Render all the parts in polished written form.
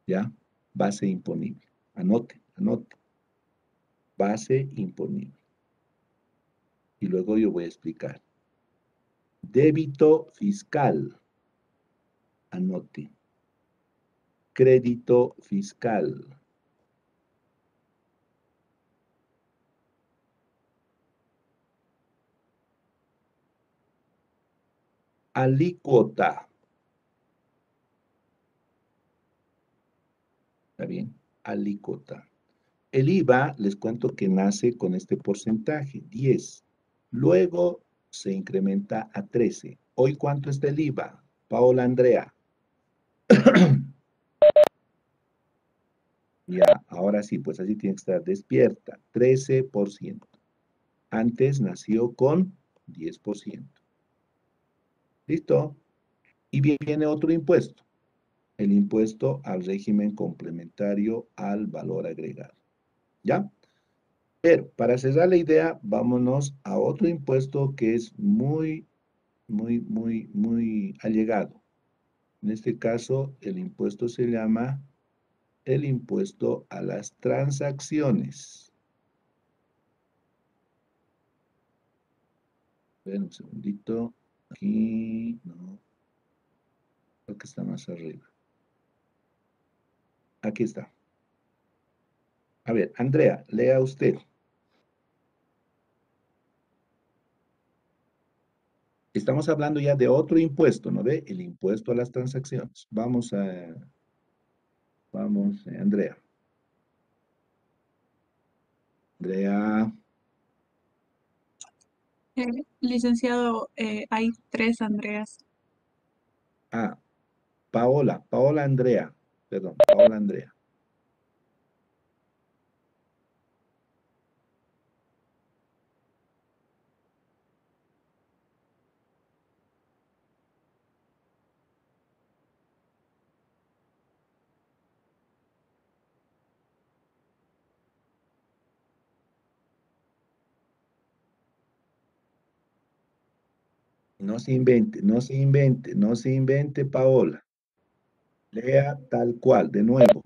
¿ya? Base imponible. Anote, anote. Base imponible. Y luego yo voy a explicar. Débito fiscal. Anote. Crédito fiscal. Alícuota. ¿Está bien? Alícuota. El IVA, les cuento que nace con este porcentaje, 10. Luego se incrementa a 13. ¿Hoy cuánto está el IVA? Paola Andrea. Ya, ahora sí, pues así tiene que estar despierta. 13%. Antes nació con 10%. ¿Listo? Y viene otro impuesto. El impuesto al régimen complementario al valor agregado. ¿Ya? Pero para cerrar la idea, vámonos a otro impuesto que es muy allegado. En este caso, el impuesto se llama el impuesto a las transacciones. Ven un segundito. Aquí, no, creo que está más arriba. Aquí está. A ver, Andrea, lea usted. Estamos hablando ya de otro impuesto, ¿no ve? El impuesto a las transacciones. Vamos, Andrea. Andrea. Licenciado, hay tres Andreas. Ah, Paola Andrea. Perdón, Paola Andrea. No se invente, Paola. Lea tal cual, de nuevo.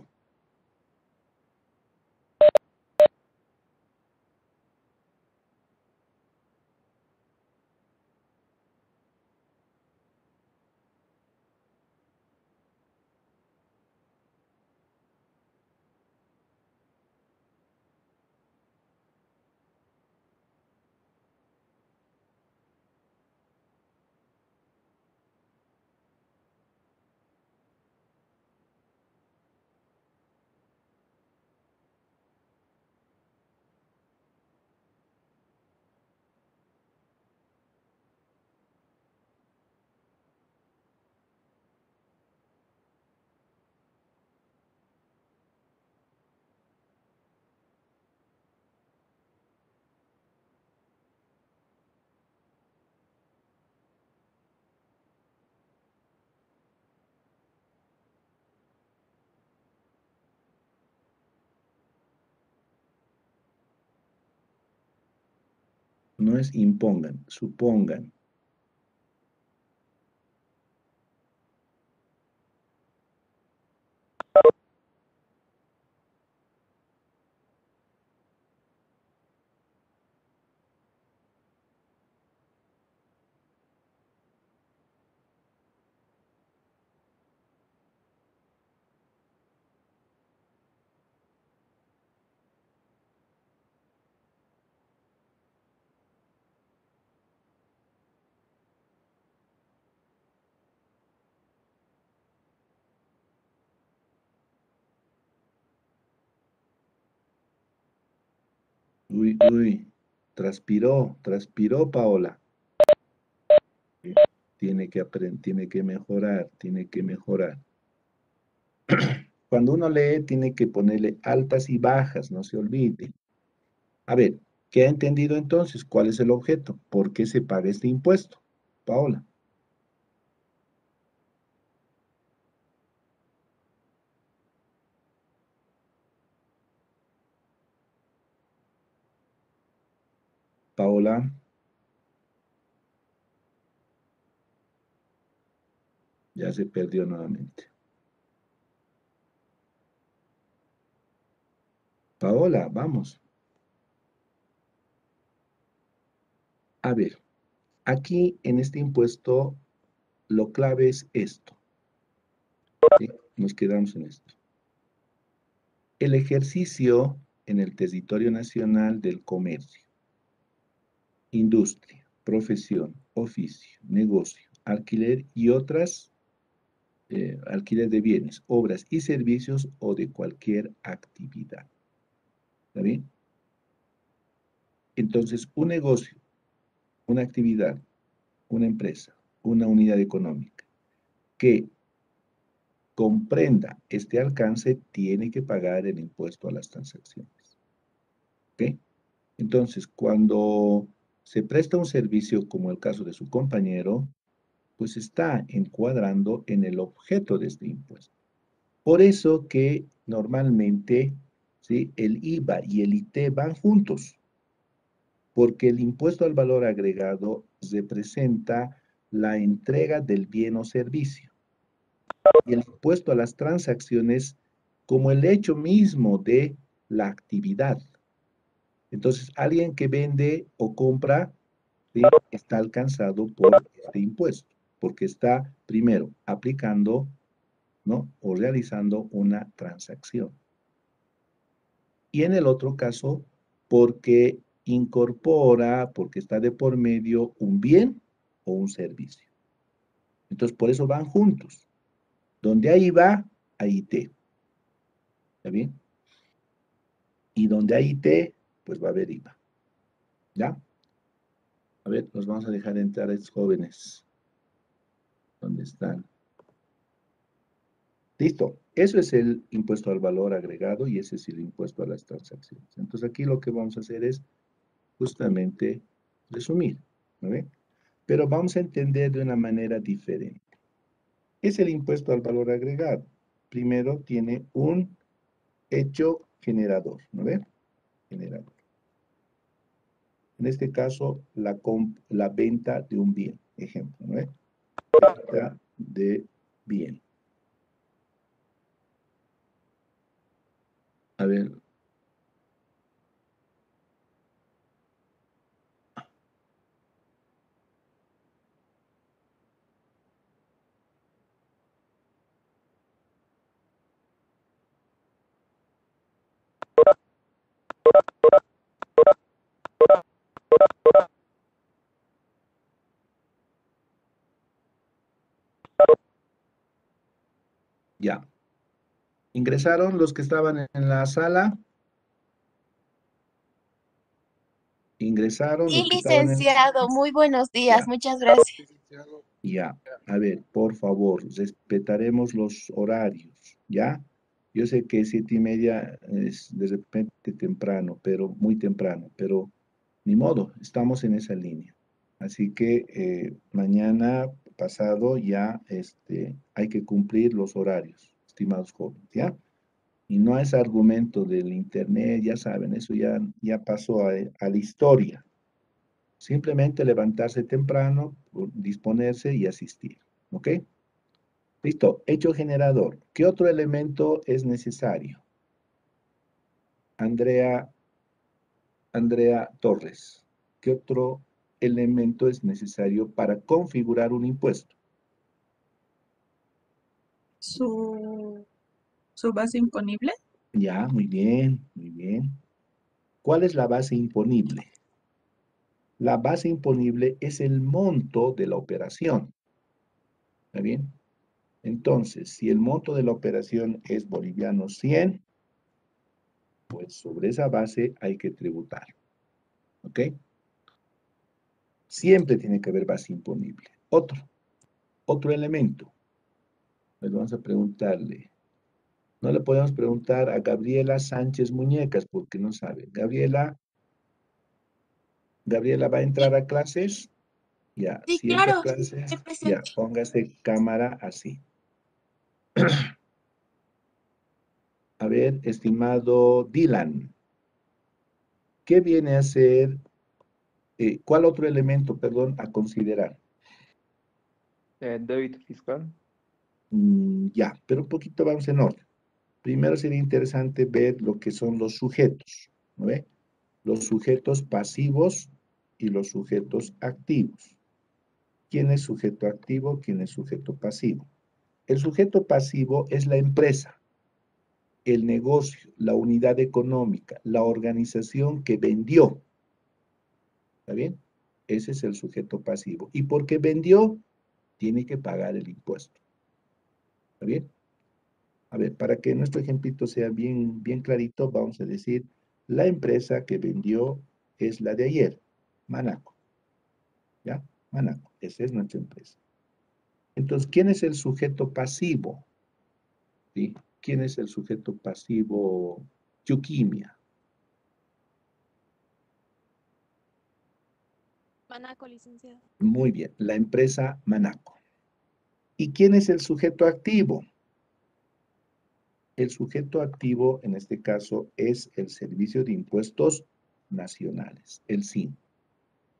No es impongan, supongan. Uy, transpiró Paola. Tiene que aprender, tiene que mejorar. Cuando uno lee, tiene que ponerle altas y bajas, no se olvide. A ver, ¿qué ha entendido entonces? ¿Cuál es el objeto? ¿Por qué se paga este impuesto? Paola. Paola, ya se perdió nuevamente. Paola, vamos. A ver, aquí en este impuesto lo clave es esto. ¿Sí? Nos quedamos en esto. El ejercicio en el territorio nacional del comercio, industria, profesión, oficio, negocio, alquiler y otras, alquiler de bienes, obras y servicios o de cualquier actividad. ¿Está bien? Entonces, un negocio, una actividad, una empresa, una unidad económica que comprenda este alcance tiene que pagar el impuesto a las transacciones. ¿Ok? Entonces, cuando se presta un servicio como el caso de su compañero, pues está encuadrando en el objeto de este impuesto. Por eso que normalmente, ¿sí?, el IVA y el IT van juntos, porque el impuesto al valor agregado representa la entrega del bien o servicio y el impuesto a las transacciones como el hecho mismo de la actividad. Entonces, alguien que vende o compra, ¿sí?, está alcanzado por este impuesto, porque está primero aplicando, ¿no?, o realizando una transacción. Y en el otro caso, porque incorpora, porque está de por medio un bien o un servicio. Entonces, por eso van juntos. Donde hay IVA, hay IT. ¿Está bien? Y donde hay IT, pues va a haber IVA. ¿Ya? A ver, nos vamos a dejar entrar a estos jóvenes. ¿Dónde están? Listo. Eso es el impuesto al valor agregado y ese es el impuesto a las transacciones. Entonces, aquí lo que vamos a hacer es justamente resumir. ¿No ve? Pero vamos a entender de una manera diferente. Es el impuesto al valor agregado. Primero tiene un hecho generador, ¿no ve? Generador. En este caso, la venta de un bien, ejemplo, ¿no ve? Venta de bien. A ver. Ya. ¿Ingresaron los que estaban en la sala? ¿Ingresaron Sí, los que estaban en la licenciado, sala? muy buenos días, Ya. muchas gracias. Ya, a ver, por favor, respetaremos los horarios, ¿ya? Yo sé que 7:30 es de repente temprano, pero muy temprano, pero ni modo, estamos en esa línea. Así que mañana pasado ya hay que cumplir los horarios, estimados jóvenes, ¿ya? Y no es argumento del internet, ya saben, eso ya pasó a la historia. Simplemente levantarse temprano, disponerse y asistir. ¿Ok? Listo. Hecho generador. ¿Qué otro elemento es necesario? Andrea, Andrea Torres. ¿Qué otro elemento es necesario para configurar un impuesto? Su, su base imponible. Ya, muy bien, muy bien. ¿Cuál es la base imponible? La base imponible es el monto de la operación. ¿Está bien? Entonces, si el monto de la operación es boliviano 100, pues sobre esa base hay que tributar. ¿Ok? Siempre tiene que haber base imponible. Otro elemento. Pues vamos a preguntarle. No le podemos preguntar a Gabriela Sánchez Muñecas porque no sabe. Gabriela va a entrar a clases. Ya, Sí, si entra a claro, clases, estoy ya, presente. póngase cámara así. A ver, estimado Dylan, ¿qué viene a ser, cuál otro elemento, perdón, a considerar? Débito fiscal. Ya, pero un poquito vamos en orden. primero sería interesante ver lo que son los sujetos, ¿no ve? Los sujetos pasivos y los sujetos activos. ¿Quién es sujeto activo? ¿Quién es sujeto pasivo? El sujeto pasivo es la empresa, el negocio, la unidad económica, la organización que vendió. ¿Está bien? Ese es el sujeto pasivo. Y porque vendió, tiene que pagar el impuesto. ¿Está bien? A ver, para que nuestro ejemplito sea bien clarito, vamos a decir, la empresa que vendió es la de ayer, Manaco. ¿Ya? Manaco, esa es nuestra empresa. Entonces, ¿quién es el sujeto pasivo? ¿Sí? ¿Quién es el sujeto pasivo? Yuquimia. Manaco, licenciado. Muy bien, la empresa Manaco. ¿Y quién es el sujeto activo? El sujeto activo, en este caso, es el Servicio de Impuestos Nacionales, el SIN.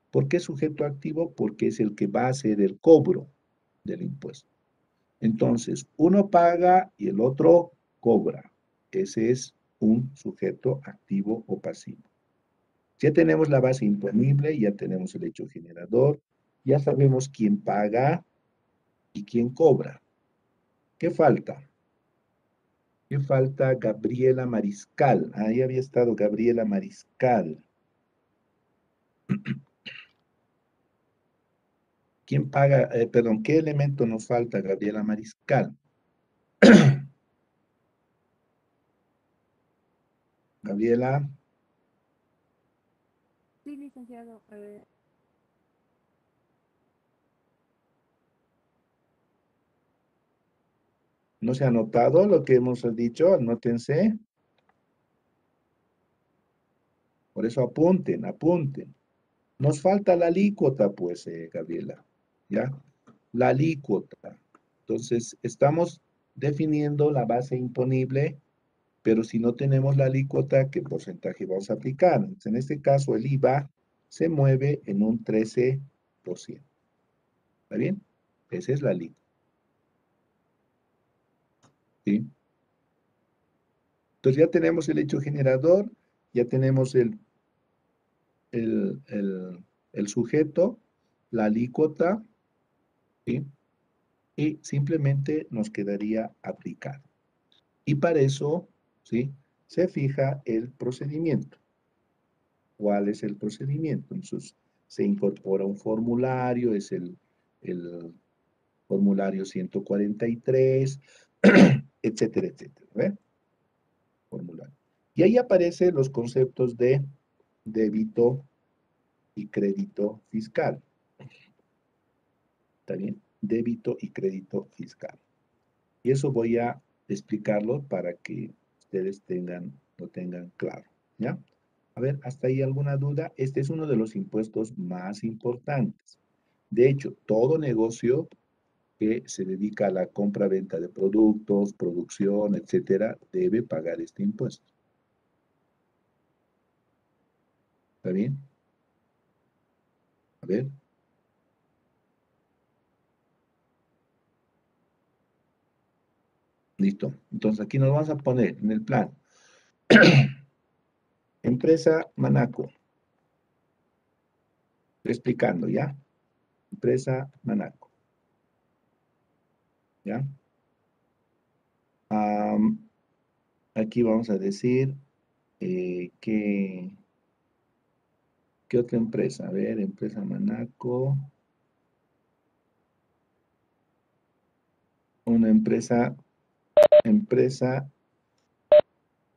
¿Por qué sujeto activo? Porque es el que va a hacer el cobro del impuesto. Entonces, uno paga y el otro cobra. Ese es un sujeto activo o pasivo. Ya tenemos la base imponible, ya tenemos el hecho generador, ya sabemos quién paga y quién cobra. ¿Qué falta? ¿Qué falta? Gabriela Mariscal. Ahí había estado Gabriela Mariscal. ¿Quién paga? Perdón, ¿qué elemento nos falta, Gabriela Mariscal? Gabriela, Sí, licenciado. ¿no se ha anotado lo que hemos dicho? Anótense. Por eso apunten, apunten. Nos falta la alícuota, pues, Gabriela. ¿Ya? La alícuota. Entonces, estamos definiendo la base imponible, pero si no tenemos la alícuota, ¿qué porcentaje vamos a aplicar? Entonces, en este caso, el IVA se mueve en un 13%. ¿Está bien? Esa es la alícuota. ¿Sí? Entonces, ya tenemos el hecho generador, ya tenemos el, el sujeto, la alícuota, ¿sí? Y simplemente nos quedaría aplicar. Y para eso, ¿sí? Se fija el procedimiento. ¿Cuál es el procedimiento? Entonces, se incorpora un formulario, es el formulario 143, etcétera, etcétera. ¿Ve? Formulario. Y ahí aparecen los conceptos de débito y crédito fiscal. ¿Está bien? Débito y crédito fiscal. Y eso voy a explicarlo para que ustedes lo tengan claro. ¿Ya? A ver, ¿hasta ahí alguna duda? Este es uno de los impuestos más importantes. De hecho, todo negocio que se dedica a la compra-venta de productos, producción, etcétera, debe pagar este impuesto. ¿Está bien? A ver. Listo. Entonces aquí nos vamos a poner en el plan. Empresa Manaco. Estoy explicando, ¿ya? Empresa Manaco. ¿Ya? Aquí vamos a decir ¿qué otra empresa? A ver, empresa Manaco. Una empresa,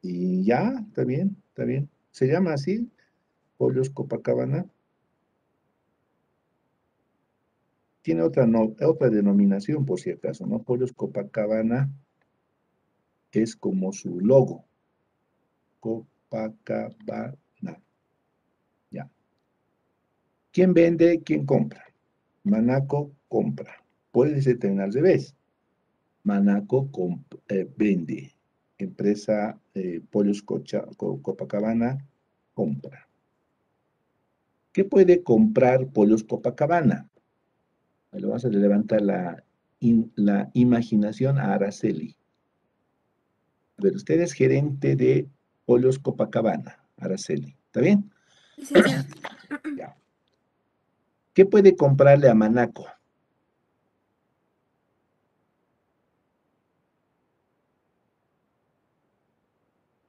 y ya, está bien, está bien. Se llama así, Pollos Copacabana. Tiene otra, otra denominación, por si acaso, ¿no? Pollos Copacabana es como su logo. Copacabana. Ya. ¿Quién vende? ¿Quién compra? Manaco compra. Puede ser también al revés. Manaco vende. Empresa Pollos Copacabana compra. ¿Qué puede comprar Pollos Copacabana? Ahí lo vamos a levantar la imaginación a Araceli. A ver, usted es gerente de Pollos Copacabana, Araceli. ¿Está bien? Licenciado. Ya. ¿Qué puede comprarle a Manaco?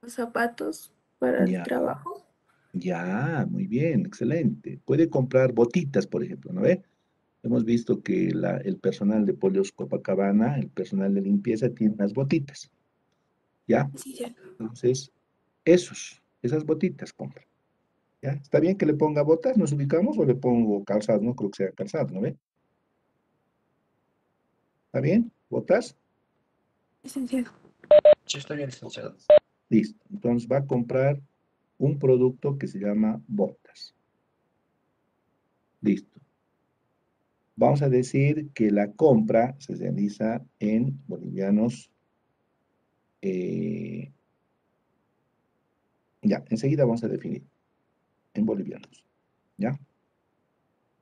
Zapatos para el Ya, trabajo. ya, muy bien, excelente. Puede comprar botitas, por ejemplo, ¿no ve? Hemos visto que el personal de Pollos Copacabana, el personal de limpieza, tiene unas botitas, ¿ya? Licenciado. Entonces, esas botitas compra, ¿ya? ¿Está bien que le ponga botas? ¿Nos ubicamos o le pongo calzado? No creo que sea calzado, ¿no ve? ¿Está bien? ¿Botas? Licenciado. Sí, está bien, licenciado. Listo. Entonces va a comprar un producto que se llama botas. Listo. Vamos a decir que la compra se realiza en bolivianos. Ya, enseguida vamos a definir en bolivianos. ¿Ya?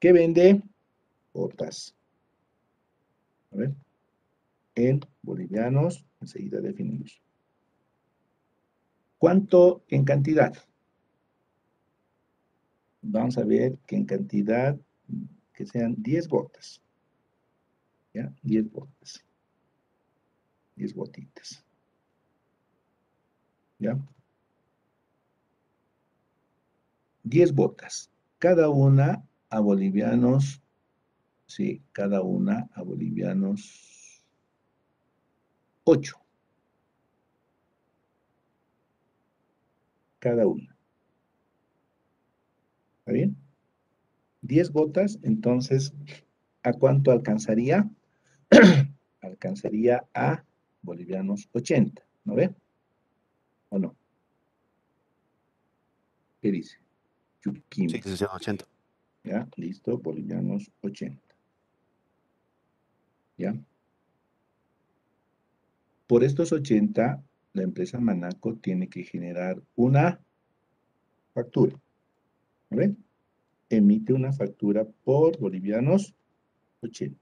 ¿Qué vende? Botas. A ver, en bolivianos, enseguida definimos. ¿Cuánto en cantidad? Vamos a ver que en cantidad, que sean 10 botas. ¿Ya? 10 botas. 10 botitas. ¿Ya? 10 botas. Cada una a bolivianos, sí, cada una a bolivianos 8. Cada una. ¿Está bien? 10 botas, entonces, ¿a cuánto alcanzaría? Alcanzaría a bolivianos 80, ¿no ve? ¿O no? ¿Qué dice? Sí, Chuquim, licenciado, 80. ¿ya? Listo, bolivianos 80, ¿ya? Por estos 80, la empresa Manaco tiene que generar una factura, ¿no ve? Emite una factura por bolivianos 80.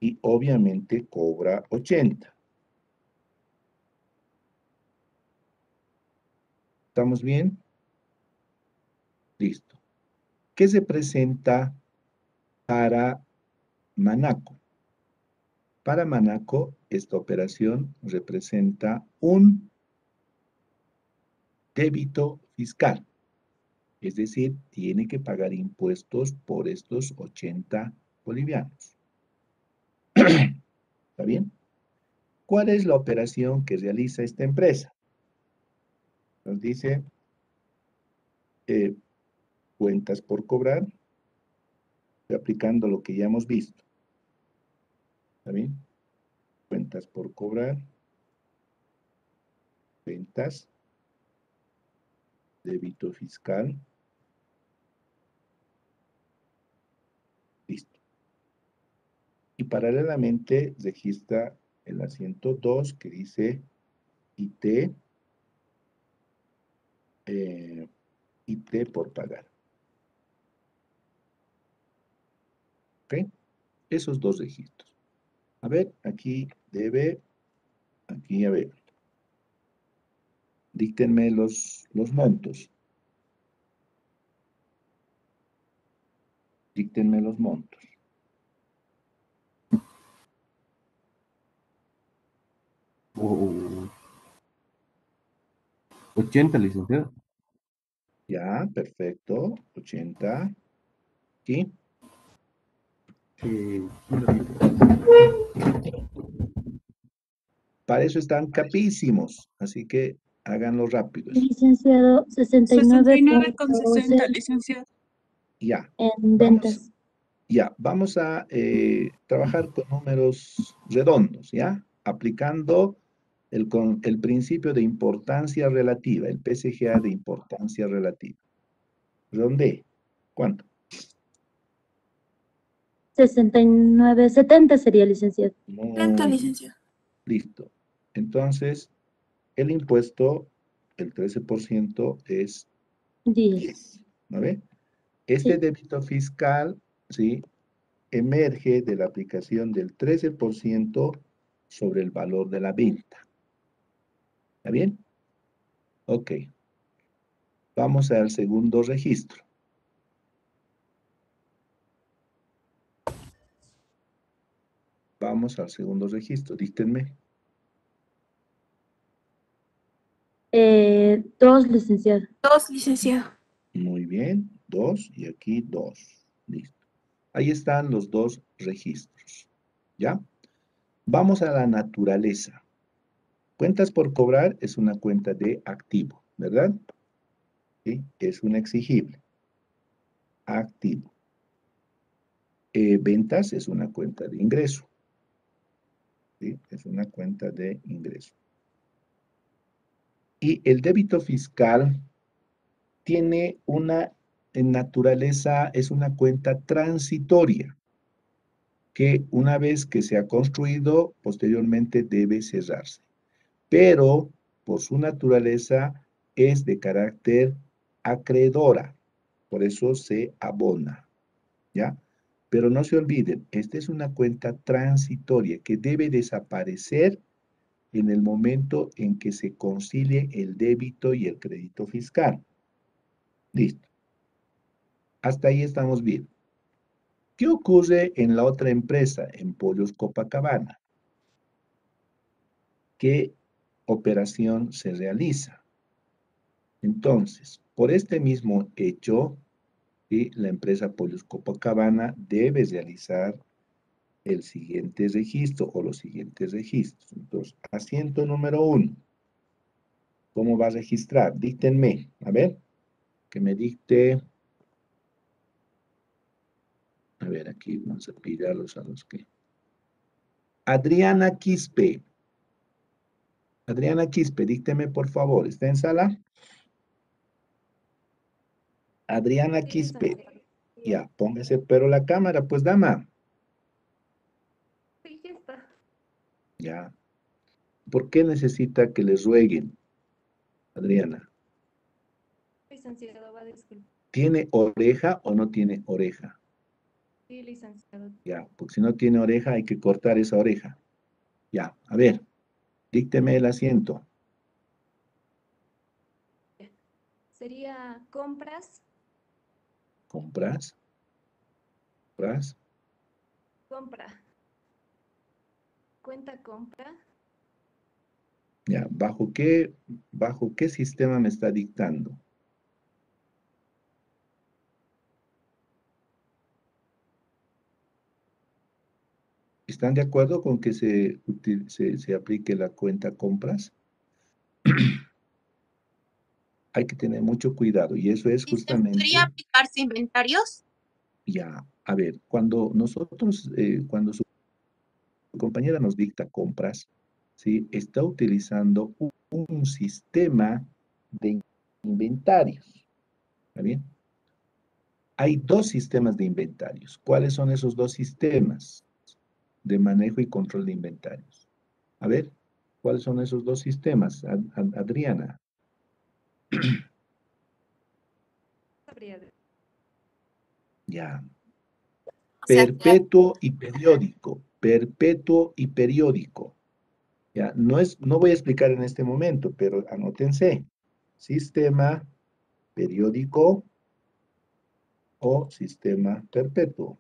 Y obviamente cobra 80. ¿Estamos bien? Listo. ¿Qué se presenta para Manaco? Para Manaco, esta operación representa un débito fiscal. Es decir, tiene que pagar impuestos por estos 80 bolivianos. ¿Está bien? ¿Cuál es la operación que realiza esta empresa? Nos dice cuentas por cobrar, aplicando lo que ya hemos visto. ¿Está bien? Cuentas por cobrar, ventas, débito fiscal, listo. Y paralelamente registra el asiento 2 que dice IT, IT por pagar. ¿Ok? Esos dos registros. A ver, aquí debe, aquí a ver. Díctenme los montos. Díctenme los montos. Oh, 80, licenciado. Ya, perfecto. 80. ¿Sí? Una vida. Para eso están capísimos. Así que háganlo rápidos. Licenciado, 69,60, 69.11 licenciado. Ya. en Vamos, ventas. ya, vamos a trabajar con números redondos, ¿ya? Aplicando el principio de importancia relativa, el PSGA de importancia relativa. ¿Dónde? ¿Cuánto? 69.70 sería, licenciado. Planta, Muy bien, licenciado. listo. Entonces, el impuesto, el 13% es 10. 10, ¿no ve? Este Sí. débito fiscal, ¿sí? Emerge de la aplicación del 13% sobre el valor de la venta. ¿Está bien? Ok. Vamos al segundo registro. Vamos al segundo registro. Díctenme. 2, licenciado. 2, licenciado. Muy bien. 2 y aquí 2. Listo. Ahí están los dos registros. ¿Ya? Vamos a la naturaleza. Cuentas por cobrar es una cuenta de activo, ¿verdad? ¿Sí? Es un exigible. Activo. Ventas es una cuenta de ingreso. ¿Sí? Es una cuenta de ingreso. Y el débito fiscal tiene una naturaleza, es una cuenta transitoria, que una vez que se ha construido, posteriormente debe cerrarse. Pero, por su naturaleza, es de carácter acreedora, por eso se abona, ¿ya? Pero no se olviden, esta es una cuenta transitoria que debe desaparecer en el momento en que se concilie el débito y el crédito fiscal. Listo. Hasta ahí estamos bien. ¿Qué ocurre en la otra empresa, en Pollos Copacabana? ¿Qué operación se realiza? Entonces, por este mismo hecho, ¿sí? La empresa Pollos Copacabana debe realizar el siguiente registro o los siguientes registros. Entonces, asiento número 1. ¿Cómo va a registrar? Díctenme. A ver, que me dicte. A ver, aquí vamos a pillarlos a los que. Adriana Quispe. Adriana Quispe, dícteme por favor. ¿Está en sala? Adriana Sí, Quispe. licenciado. Ya, póngase pero la cámara, pues dama. Sí, ya está. Ya. ¿Por qué necesita que les rueguen, Adriana? Licenciado, va a disculpar. ¿Tiene oreja o no tiene oreja? Sí, licenciado. Ya, porque si no tiene oreja hay que cortar esa oreja. Ya, a ver, dícteme el asiento. Sería compras, ¿Compras? ¿Compras? compra. Cuenta compra, Ya, bajo qué sistema me está dictando? ¿Están de acuerdo con que se aplique la cuenta compras? Hay que tener mucho cuidado y eso es ¿Y se podría justamente, aplicarse inventarios? ya, a ver, cuando nosotros, cuando su compañera nos dicta compras, ¿sí? Está utilizando un sistema de inventarios, ¿está bien? Hay dos sistemas de inventarios. ¿Cuáles son esos dos sistemas de manejo y control de inventarios? A ver, ¿cuáles son esos dos sistemas, Adriana? sabría de- Ya, O sea, perpetuo y periódico, perpetuo y periódico. Ya, no voy a explicar en este momento, pero anótense. Sistema periódico o sistema perpetuo.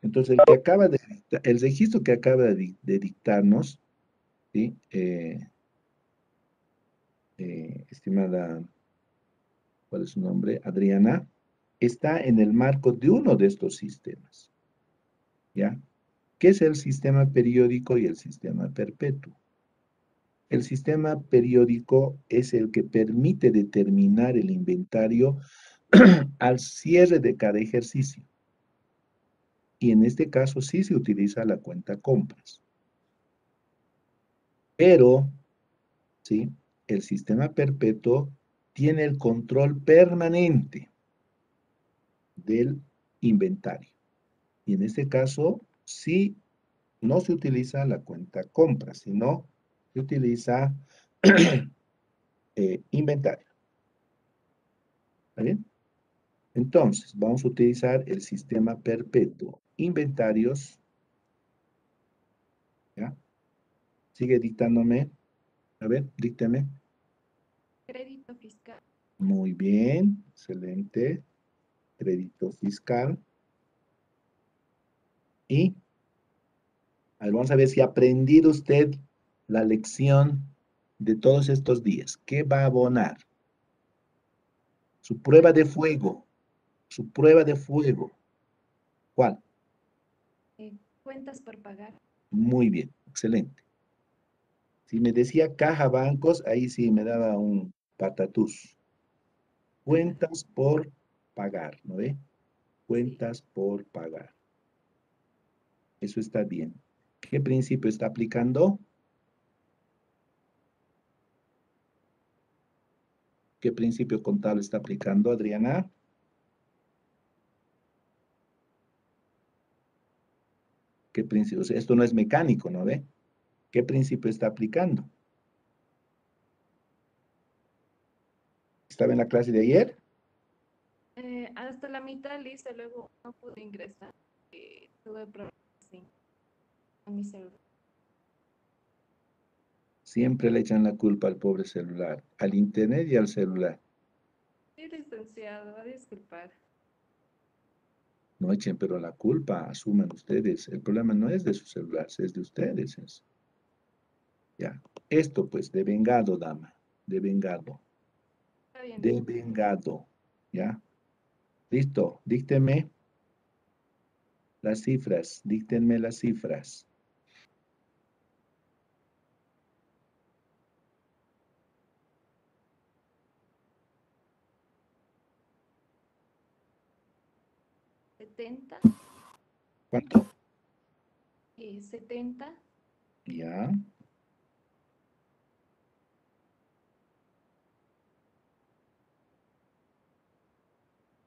Entonces, el registro que acaba de dictarnos, ¿sí? Estimada, ¿cuál es su nombre? Adriana, está en el marco de uno de estos sistemas, ¿ya? ¿Qué es el sistema periódico y el sistema perpetuo? El sistema periódico es el que permite determinar el inventario al cierre de cada ejercicio. Y en este caso sí se utiliza la cuenta compras. Pero, ¿sí? El sistema perpetuo tiene el control permanente del inventario. Y en este caso, sí, no se utiliza la cuenta compras, sino se utiliza inventario. ¿Está bien? Entonces, vamos a utilizar el sistema perpetuo. Inventarios, ¿ya? Sigue dictándome. A ver, díctame. Crédito fiscal. Muy bien, excelente. Crédito fiscal. Y, a ver, vamos a ver si ha aprendido usted la lección de todos estos días. ¿Qué va a abonar? Su prueba de fuego. Su prueba de fuego. ¿Cuál? Cuentas por pagar. Muy bien, excelente. Si me decía caja bancos, ahí sí me daba un patatús. Cuentas por pagar, ¿no ve? Cuentas por pagar. Eso está bien. ¿Qué principio está aplicando? ¿Qué principio contable está aplicando, Adriana? ¿Qué principio? O sea, esto no es mecánico, ¿no ve? ¿Qué principio está aplicando? ¿Estaba en la clase de ayer? Hasta la mitad listo, luego no pude ingresar. Tuve problemas sí, con mi celular. Siempre le echan la culpa al pobre celular, al internet y al celular. Sí, licenciado, va a disculpar. No echen pero la culpa, asuman ustedes. El problema no es de su celular, es de ustedes. Ya. Esto pues, devengado, dama. Devengado. Está bien. Devengado. ¿Ya? Listo. Dícteme las cifras. Díctenme las cifras. ¿70? ¿Cuánto? 70, Ya.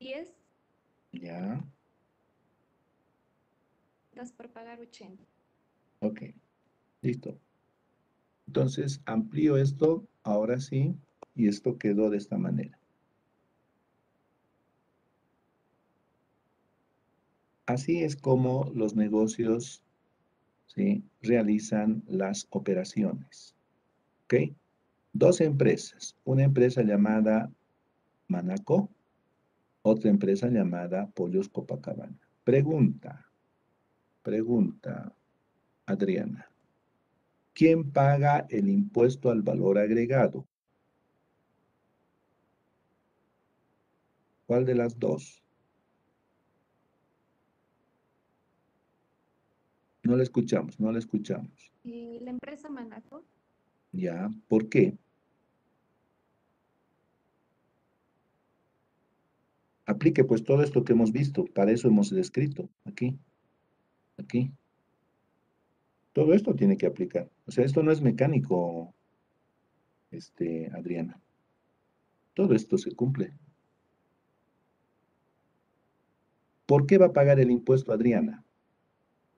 10, Ya. cuentas por pagar 80. Ok. Listo. Entonces, amplío esto, ahora sí, y esto quedó de esta manera. Así es como los negocios, ¿sí?, realizan las operaciones. ¿Ok? Dos empresas. Una empresa llamada Manaco, otra empresa llamada Pollos Copacabana. Pregunta, Adriana. ¿Quién paga el impuesto al valor agregado? ¿Cuál de las dos? No la escuchamos, no la escuchamos. Y la empresa Manaco, ¿Ya? ¿Por qué? Aplique pues todo esto que hemos visto, para eso hemos descrito, aquí, aquí. Todo esto tiene que aplicar. O sea, esto no es mecánico, Adriana. Todo esto se cumple. ¿Por qué va a pagar el impuesto Adriana?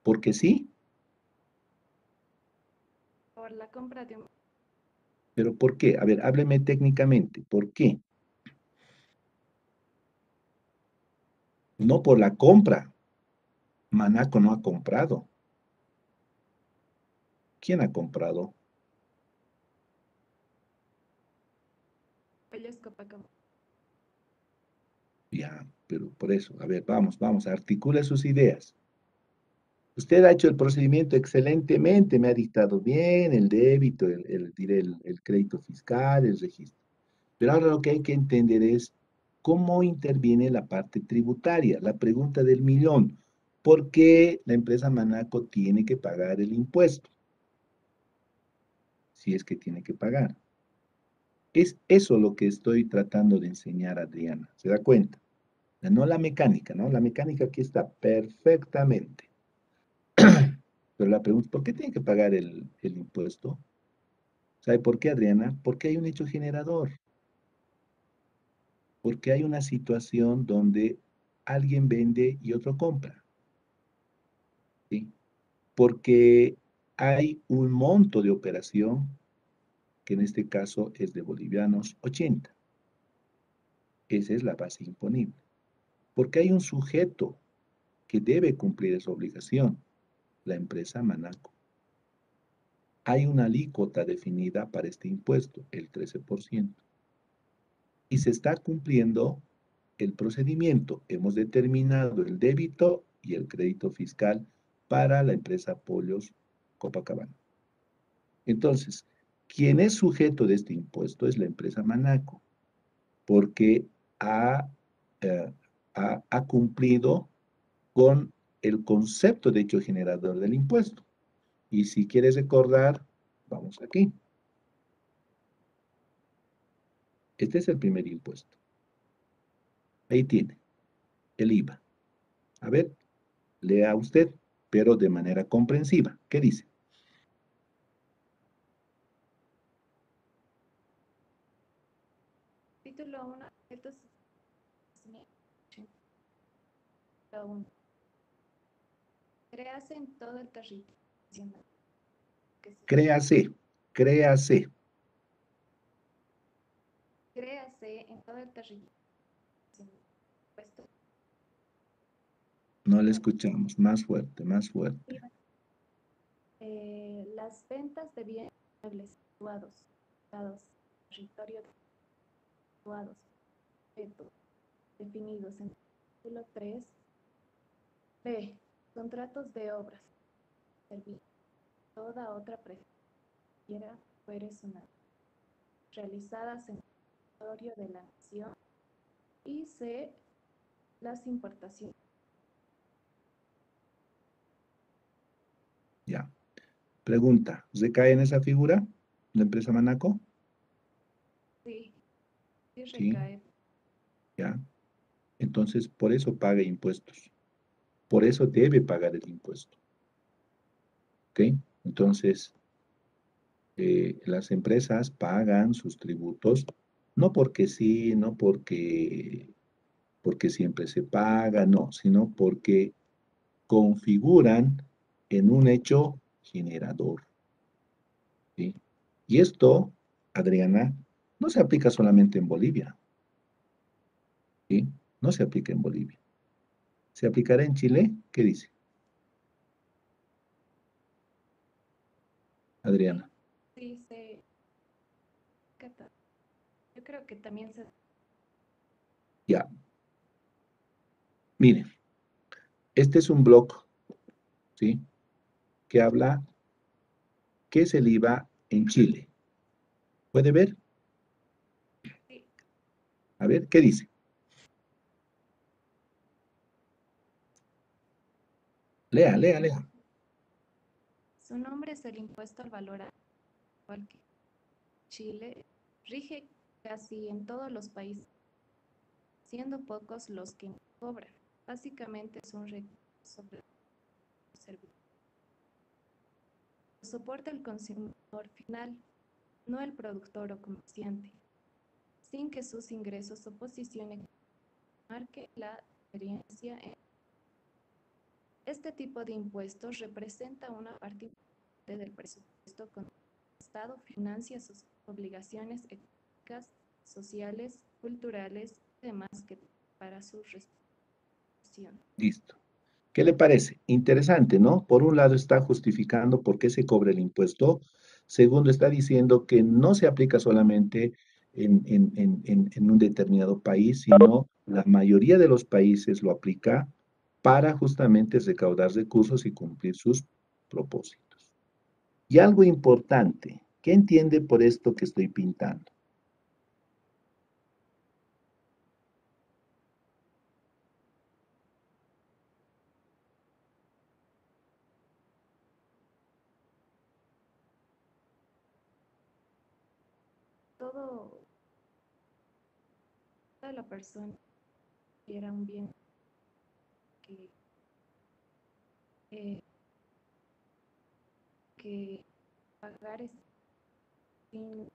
¿Porque sí? por la compra de un... ¿Pero por qué? A ver, hábleme técnicamente. ¿Por qué? No por la compra. Manaco no ha comprado. ¿Quién ha comprado? Pollos Copacabana. Ya, pero por eso, a ver, vamos, articule sus ideas. Usted ha hecho el procedimiento excelentemente, me ha dictado bien el débito, diré el crédito fiscal, el registro. Pero ahora lo que hay que entender es cómo interviene la parte tributaria, la pregunta del millón. ¿Por qué la empresa Manaco tiene que pagar el impuesto? Si es que tiene que pagar. Es eso lo que estoy tratando de enseñar a Adriana, ¿se da cuenta? No la mecánica, ¿no? La mecánica aquí está perfectamente. Pero la pregunta, ¿por qué tiene que pagar el impuesto? ¿Sabe por qué, Adriana? Porque hay un hecho generador. Porque hay una situación donde alguien vende y otro compra. ¿Sí? Porque hay un monto de operación, que en este caso es de bolivianos 80. Esa es la base imponible. Porque hay un sujeto que debe cumplir esa obligación, la empresa Manaco. hay una alícuota definida para este impuesto, el 13%. Y se está cumpliendo el procedimiento. Hemos determinado el débito y el crédito fiscal para la empresa Pollos Copacabana. Entonces, quien es sujeto de este impuesto es la empresa Manaco, porque ha cumplido con el concepto de hecho generador del impuesto. Y si quieres recordar, vamos aquí. Este es el primer impuesto. Ahí tiene, el IVA. A ver, lea usted, pero de manera comprensiva. ¿Qué dice? Título 1. Créase en todo el territorio nacional. Créase, créase. Créase en todo el territorio nacional. No le escuchamos. Más fuerte, más fuerte. Las ventas de bienes muebles situados, territorio situados, definidos en el título 3. B. Contratos de obras, servicios, toda otra prestación fuere sonada, realizadas en el territorio de la nación. Y C. Las importaciones. Ya. Pregunta, ¿recae en esa figura la empresa Manaco? Sí, sí Sí. recae. Ya. Entonces, por eso paga impuestos. Por eso debe pagar el impuesto. ¿Ok? Entonces, las empresas pagan sus tributos, no porque sí, no porque siempre se paga, no, sino porque configuran en un hecho generador. ¿Sí? Y esto, Adriana, no se aplica solamente en Bolivia. ¿Sí? No se aplica en Bolivia. ¿Se aplicará en Chile? ¿Qué dice? Adriana. Sí, se. Yo creo que también se. Ya. Miren, este es un blog, ¿sí? Que habla qué es el IVA en Chile. ¿Puede ver? Sí. A ver, ¿qué dice? Lea, lea, lea. Su nombre es el impuesto al valor agregado, igual que Chile, rige casi en todos los países, siendo pocos los que cobran. Básicamente es un recurso sobre el servicio. Lo soporta el consumidor final, no el productor o comerciante, sin que sus ingresos o posición económica marque la diferencia. Este tipo de impuestos representa una parte importante del presupuesto con el Estado financia sus obligaciones económicas, sociales, culturales y demás que para su resolución. Listo. ¿Qué le parece? Interesante, ¿no? Por un lado está justificando por qué se cobra el impuesto. Segundo, está diciendo que no se aplica solamente en un determinado país, sino la mayoría de los países lo aplica para justamente recaudar recursos y cumplir sus propósitos. Y algo importante, ¿qué entiende por esto que estoy pintando? Toda la persona quiera un bien que, eh, que pagar sin.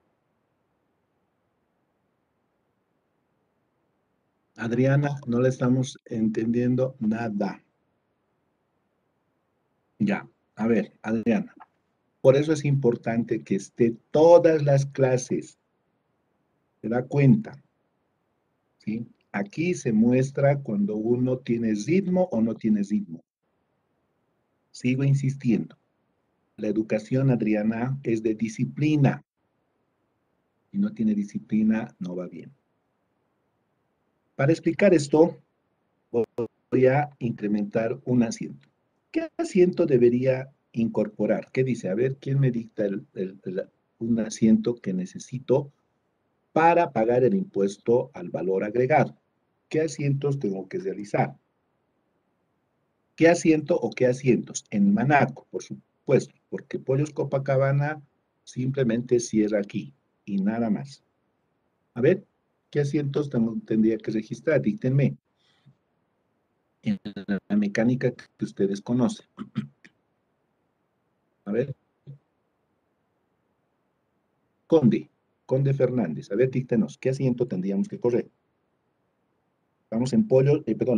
Adriana, no le estamos entendiendo nada. Ya, a ver, Adriana. Por eso es importante que esté todas las clases. ¿Se da cuenta? ¿Sí? Aquí se muestra cuando uno tiene ritmo o no tiene ritmo. Sigo insistiendo. La educación, Adriana, es de disciplina. Si no tiene disciplina, no va bien. Para explicar esto, voy a incrementar un asiento. ¿Qué asiento debería incorporar? ¿Qué dice? A ver, ¿quién me dicta un asiento que necesito para pagar el impuesto al valor agregado? ¿Qué asientos tengo que realizar? ¿Qué asiento o qué asientos? En Manaco, por supuesto, porque Pollos Copacabana simplemente cierra aquí y nada más. A ver, ¿qué asientos tendría que registrar? Díctenme. En la mecánica que ustedes conocen. A ver. Conde Fernández. A ver, díctenos, ¿qué asiento tendríamos que correr? Estamos en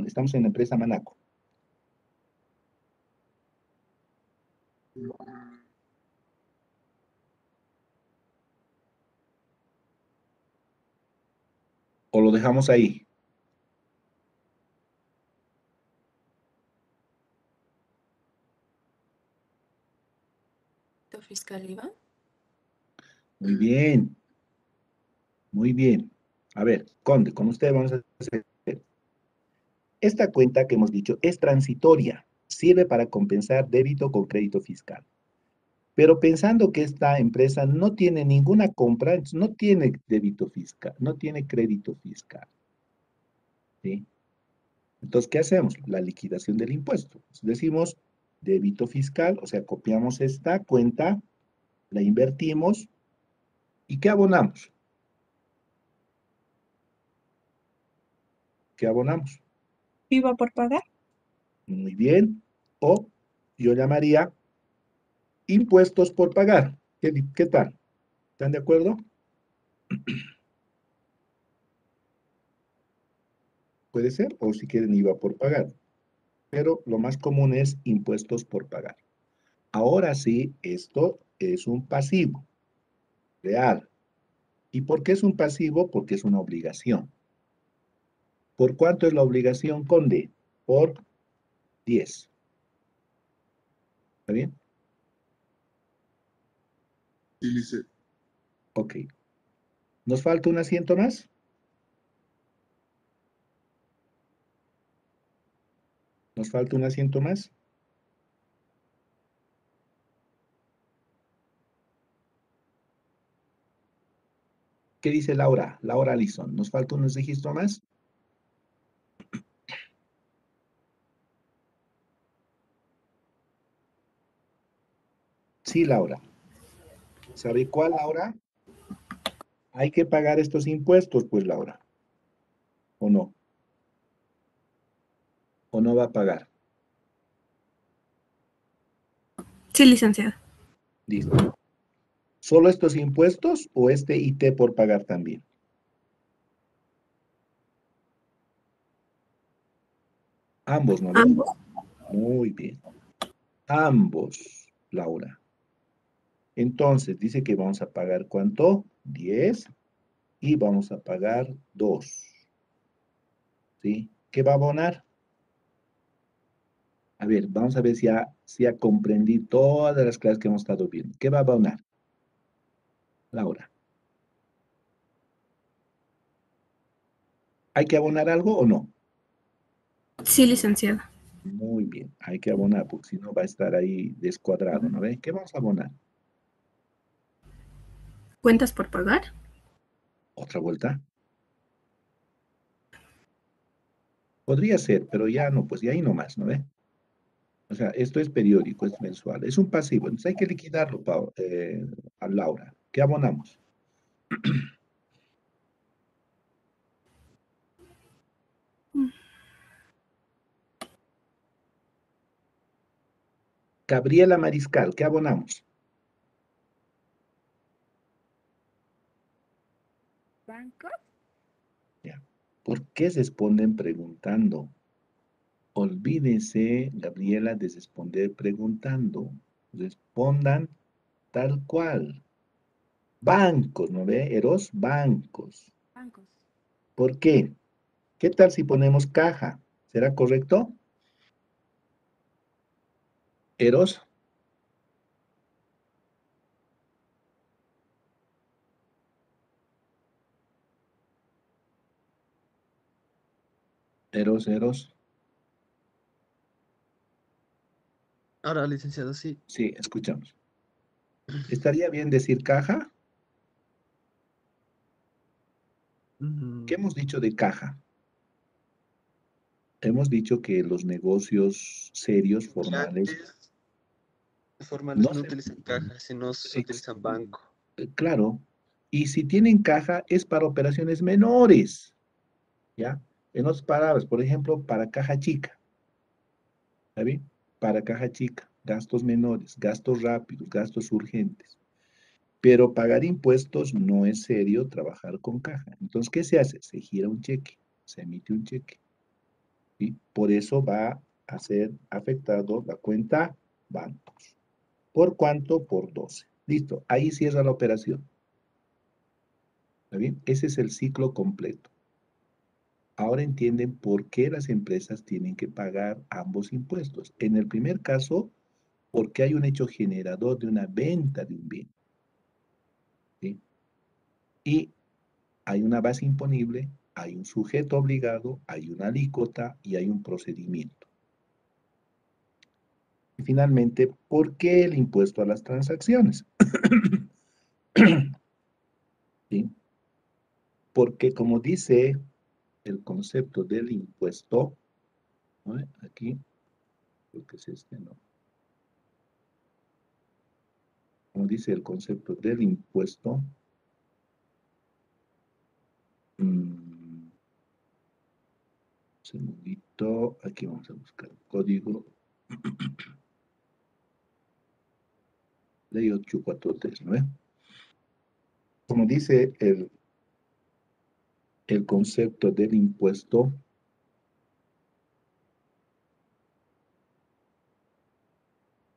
estamos en la empresa Manaco. ¿O lo dejamos ahí? Fiscal IVA. Muy bien. Muy bien. A ver, Conde, con usted vamos a hacer. Esta cuenta que hemos dicho es transitoria. Sirve para compensar débito con crédito fiscal. Pero pensando que esta empresa no tiene ninguna compra, entonces no tiene débito fiscal, no tiene crédito fiscal. ¿Sí? Entonces, ¿qué hacemos? La liquidación del impuesto. Decimos débito fiscal, o sea, copiamos esta cuenta, la invertimos, ¿y qué abonamos? ¿Qué abonamos? IVA por pagar. Muy bien. O yo llamaría impuestos por pagar. ¿Qué tal? ¿Están de acuerdo? Puede ser, o si quieren IVA por pagar. Pero lo más común es impuestos por pagar. Ahora sí, esto es un pasivo real. ¿Y por qué es un pasivo? Porque es una obligación. ¿Por cuánto es la obligación, Conde? Por 10. ¿Está bien? Sí, dice. Ok. ¿Nos falta un asiento más? ¿Nos falta un asiento más? ¿Qué dice Laura? Laura Alison. ¿Nos falta un registro más? Sí, Laura. ¿Sabe cuál, Laura? Hay que pagar estos impuestos, pues, Laura. ¿O no? ¿O no va a pagar? Sí, licenciado. Listo. ¿Solo estos impuestos o este IT por pagar también? Ambos, ¿no ves? Ambos. Muy bien. Ambos, Laura. Entonces, dice que vamos a pagar ¿cuánto? 10 y vamos a pagar 2. ¿Sí? ¿Qué va a abonar? A ver, vamos a ver si ha comprendido todas las clases que hemos estado viendo. ¿Qué va a abonar? Laura. ¿Hay que abonar algo o no? Sí, licenciado. Muy bien, hay que abonar, porque si no va a estar ahí descuadrado, ¿no ve? ¿Qué vamos a abonar? ¿Cuentas por pagar? ¿Otra vuelta? Podría ser, pero ya no, pues ya ahí nomás, ¿no ve? O sea, esto es periódico, es mensual, es un pasivo, entonces hay que liquidarlo, a Laura. ¿Qué abonamos? Gabriela Mariscal, ¿qué abonamos? ¿Banco? Ya. ¿Por qué responden preguntando? Olvídense, Gabriela, de responder preguntando. Respondan tal cual. Bancos, ¿no ve? Eros, bancos. Bancos. ¿Por qué? ¿Qué tal si ponemos caja? ¿Será correcto? Eros, ceros. Ahora, licenciado, sí. Sí, escuchamos. ¿Estaría bien decir caja? ¿Qué hemos dicho de caja? Hemos dicho que los negocios serios, formales, Formales no no se... utilizan caja, sino se ex- utilizan banco. Claro, y si tienen caja es para operaciones menores, ¿ya? En otras palabras, por ejemplo, para caja chica, ¿está bien? Para caja chica, gastos menores, gastos rápidos, gastos urgentes. Pero pagar impuestos no es serio trabajar con caja. Entonces, ¿qué se hace? Se gira un cheque, se emite un cheque. ¿Sí? Por eso va a ser afectado la cuenta bancos. ¿Por cuánto? Por 12. Listo, ahí cierra la operación. ¿Está bien? Ese es el ciclo completo. Ahora entienden por qué las empresas tienen que pagar ambos impuestos. En el primer caso, porque hay un hecho generador de una venta de un bien. ¿Sí? Y hay una base imponible, hay un sujeto obligado, hay una alícuota y hay un procedimiento. Y finalmente, ¿por qué el impuesto a las transacciones? ¿Sí? Porque como dice el concepto del impuesto, ¿no? Aquí, creo que es este, ¿no? Como dice el concepto del impuesto, un segundito, aquí vamos a buscar el código. Ley 843, ¿no? Como dice el concepto del impuesto,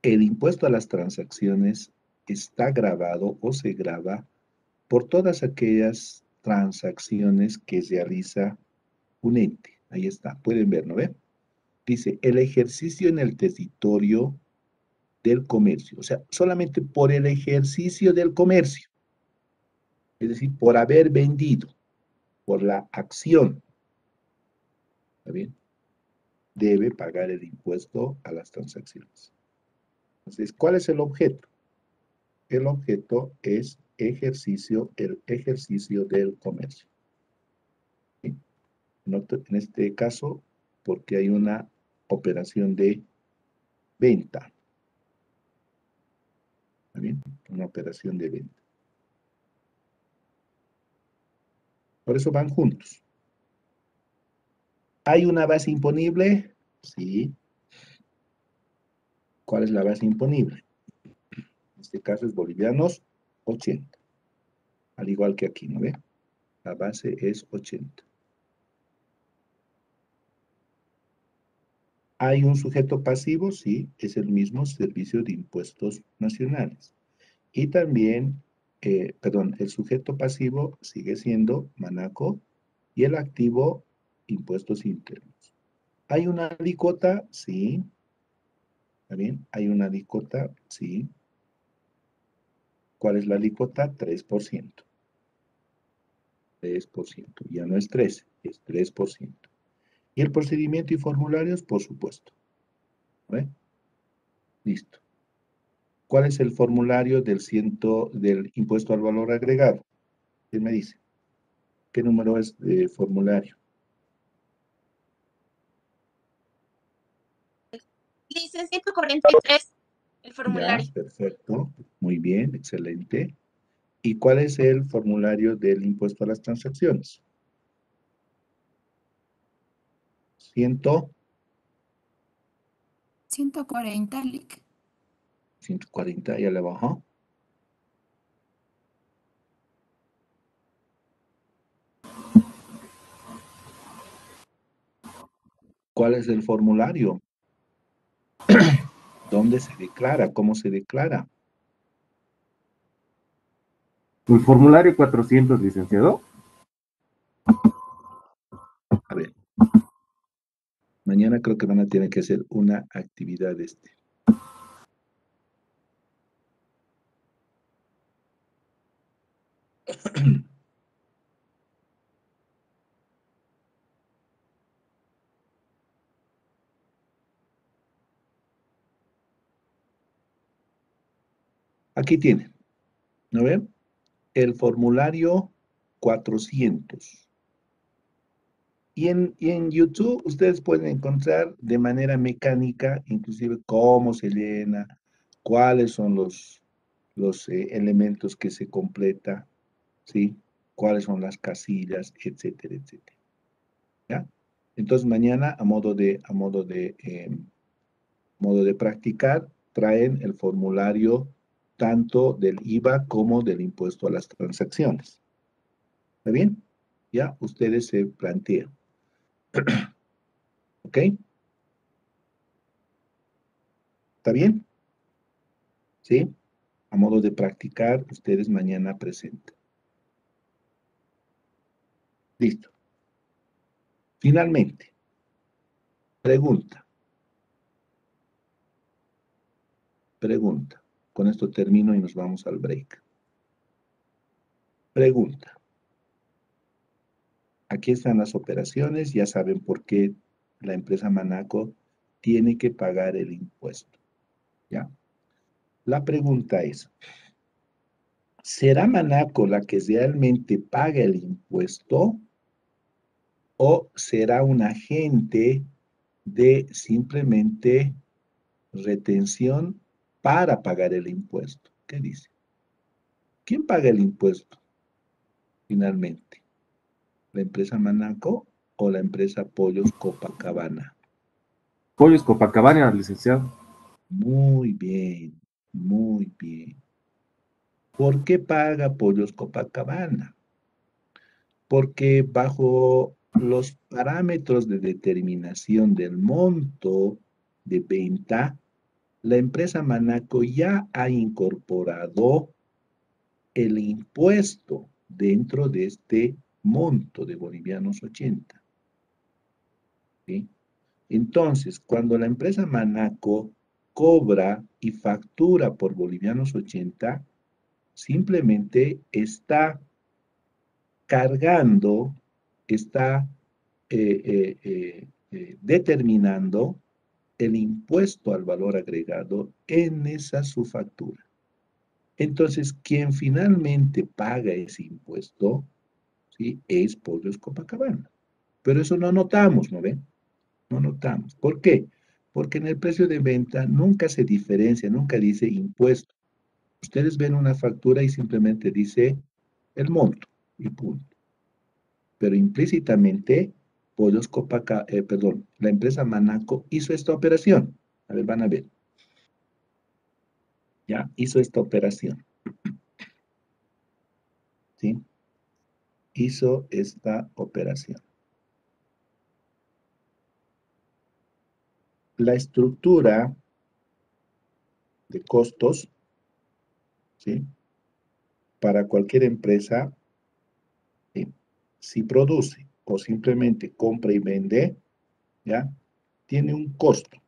el impuesto a las transacciones está grabado o se graba por todas aquellas transacciones que realiza un ente. Ahí está, pueden ver, ¿no ve? Dice, el ejercicio en el territorio del comercio, o sea, solamente por el ejercicio del comercio, es decir, por haber vendido, por la acción, ¿está bien? Debe pagar el impuesto a las transacciones. Entonces, ¿cuál es el objeto? El objeto es el ejercicio del comercio. ¿Sí? En este caso, porque hay una operación de venta. ¿Está bien? Una operación de venta. Por eso van juntos. ¿Hay una base imponible? Sí. ¿Cuál es la base imponible? En este caso es bolivianos 80. Al igual que aquí, ¿no ve? La base es 80. ¿Hay un sujeto pasivo? Sí, es el mismo Servicio de Impuestos Nacionales. Y también, el sujeto pasivo sigue siendo Manaco y el activo Impuestos Internos. ¿Hay una alícuota? Sí. ¿Está bien? ¿Hay una alícuota? Sí. ¿Cuál es la alícuota? 3%. 3%. Ya no es 13, es 3%. ¿Y el procedimiento y formularios? Por supuesto. ¿Ve? Listo. ¿Cuál es el formulario del impuesto al valor agregado? ¿Quién me dice? ¿Qué número es de formulario? Dice 143 el Ya, formulario. perfecto. Muy bien, excelente. ¿Y cuál es el formulario del impuesto a las transacciones? 140, Lic. 140, ya le bajó. ¿Cuál es el formulario? ¿Dónde se declara? ¿Cómo se declara? El formulario 400, licenciado. A ver. Mañana creo que van a tener que hacer una actividad de este. Aquí tienen, ¿no ven? El formulario 400. Y en YouTube ustedes pueden encontrar de manera mecánica, inclusive cómo se llena, cuáles son los elementos que se completa, ¿sí? Cuáles son las casillas, etcétera, etcétera. ¿Ya? Entonces mañana modo de practicar, traen el formulario tanto del IVA como del impuesto a las transacciones. ¿Está bien? Ya ustedes se plantean. ¿Ok? ¿Está bien? ¿Sí? A modo de practicar, ustedes mañana presentan. Listo. Finalmente, pregunta. Pregunta. Con esto termino y nos vamos al break. Pregunta. Aquí están las operaciones, ya saben por qué la empresa Manaco tiene que pagar el impuesto. ¿Ya? La pregunta es, ¿será Manaco la que realmente paga el impuesto o será un agente de simplemente retención para pagar el impuesto? ¿Qué dice? ¿Quién paga el impuesto finalmente? ¿La empresa Manaco o la empresa Pollos Copacabana? Pollos Copacabana, licenciado. Muy bien, muy bien. ¿Por qué paga Pollos Copacabana? Porque bajo los parámetros de determinación del monto de venta, la empresa Manaco ya ha incorporado el impuesto dentro de este monto de bolivianos 80. ¿Sí? Entonces, cuando la empresa Manaco cobra y factura por bolivianos 80, simplemente está cargando, está determinando el impuesto al valor agregado en esa su factura. Entonces, quien finalmente paga ese impuesto, ¿sí? Es Pollos Copacabana. Pero eso no notamos, ¿no ven? No notamos. ¿Por qué? Porque en el precio de venta nunca se diferencia, nunca dice impuesto. Ustedes ven una factura y simplemente dice el monto y punto. Pero implícitamente, la empresa Manaco hizo esta operación. A ver, van a ver. Ya, hizo esta operación. ¿Sí? Hizo esta operación. La estructura de costos, ¿sí? Para cualquier empresa, ¿sí? Si produce o simplemente compra y vende, ¿ya? Tiene un costo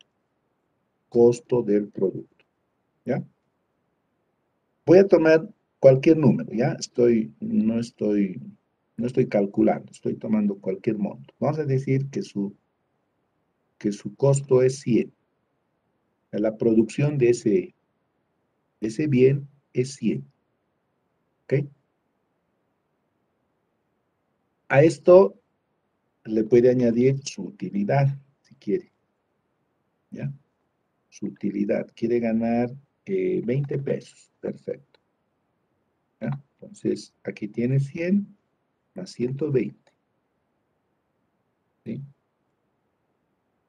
del producto, ¿ya? Voy a tomar cualquier número, ¿ya? No estoy calculando, estoy tomando cualquier monto. Vamos a decir que su costo es 100. La producción de ese bien es 100. ¿Ok? A esto le puede añadir su utilidad, si quiere. ¿Ya? Su utilidad. Quiere ganar 20 pesos. Perfecto. ¿Ya? Entonces, aquí tiene 100 más 120. ¿Sí?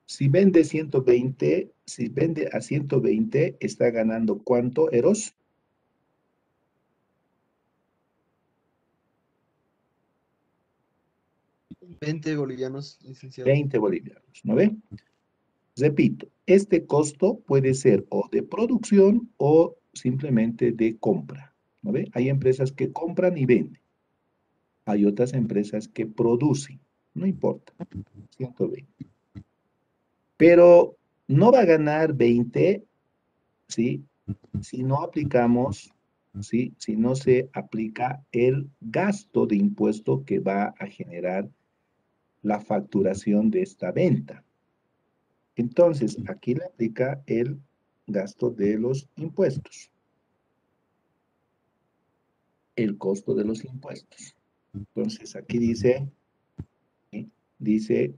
Si vende 120, si vende a 120, está ganando ¿cuánto, Eros? 20 bolivianos, licenciado. 20 bolivianos, ¿no ve? Repito, este costo puede ser o de producción o simplemente de compra, ¿no ve? Hay empresas que compran y venden. Hay otras empresas que producen, no importa, 120. Pero no va a ganar 20, ¿sí? Si no aplicamos, ¿sí? Si no se aplica el gasto de impuesto que va a generar la facturación de esta venta. Entonces, aquí le aplica el gasto de los impuestos. el costo de los impuestos. Entonces, aquí dice, dice,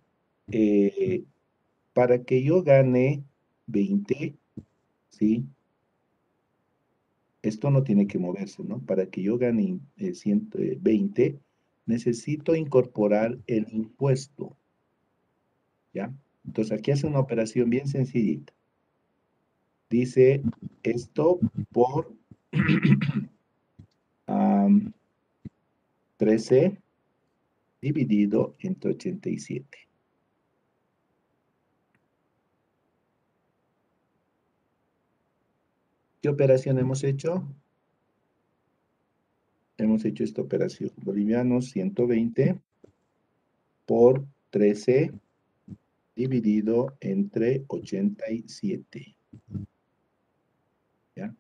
para que yo gane 20, ¿sí? Esto no tiene que moverse, ¿no? Para que yo gane 120, necesito incorporar el impuesto, ¿ya? Entonces, aquí hace una operación bien sencillita. Dice esto por 13 dividido entre 87. ¿Qué operación hemos hecho? Hemos hecho esta operación. Bolivianos 120 por 13 dividido entre 87. ¿Ya?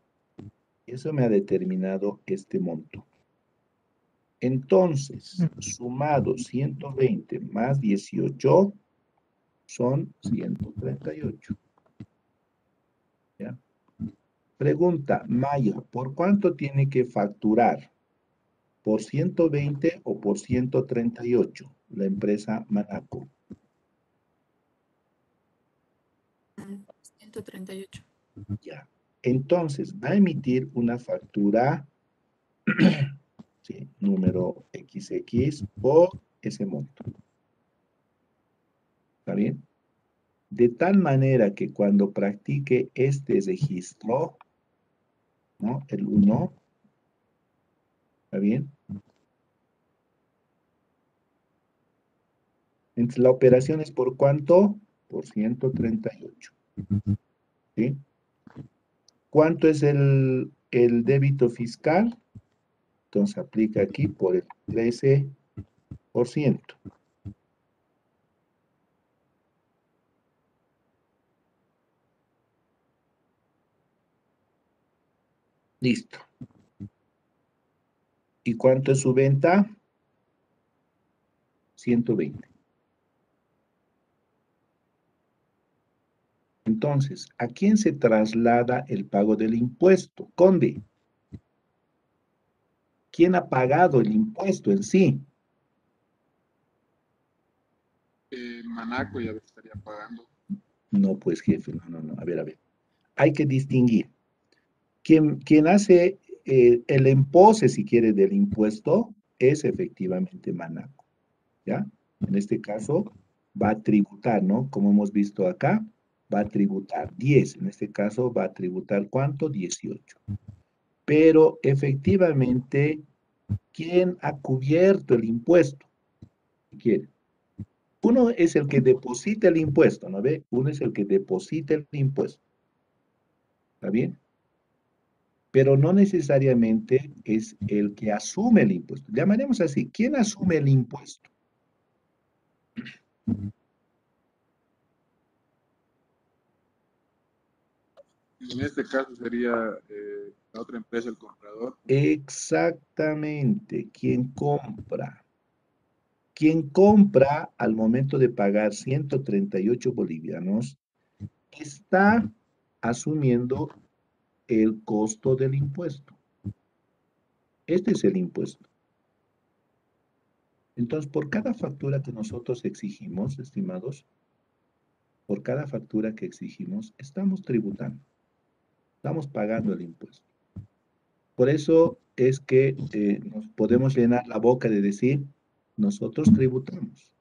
Eso me ha determinado este monto. Entonces, sumado 120 más 18 son 138. ¿Ya? Pregunta, Maya, ¿por cuánto tiene que facturar? ¿Por 120 o por 138? La empresa Manaco. 138. Ya. Entonces, va a emitir una factura, ¿sí? Número XX por ese monto. ¿Está bien? De tal manera que cuando practique este registro, ¿no? El 1, ¿está bien? Entonces, la operación es ¿por cuánto? Por 138. ¿Sí? ¿Cuánto es el débito fiscal? Entonces, aplica aquí por el 13%. Listo. ¿Y cuánto es su venta? 120. Entonces, ¿a quién se traslada el pago del impuesto? Conde. ¿Quién ha pagado el impuesto en sí? Manaco ya lo estaría pagando. No, pues jefe, no. A ver. Hay que distinguir. Quien hace el empose, si quiere, del impuesto es efectivamente Manaco. ¿Ya? En este caso va a tributar, ¿no? Como hemos visto acá, va a tributar 10. En este caso va a tributar ¿cuánto? 18. Pero efectivamente, ¿quién ha cubierto el impuesto? Si quiere. Uno es el que deposita el impuesto, ¿no ve? Uno es el que deposita el impuesto. ¿Está bien? Pero no necesariamente es el que asume el impuesto. Llamaremos así. ¿Quién asume el impuesto? En este caso sería la otra empresa, el comprador. Exactamente. ¿Quién compra? Quien compra al momento de pagar 138 bolivianos está asumiendo el costo del impuesto. Este es el impuesto. Entonces, por cada factura que nosotros exigimos, estimados, por cada factura que exigimos, estamos tributando. Estamos pagando el impuesto. Por eso es que nos podemos llenar la boca de decir, nosotros tributamos.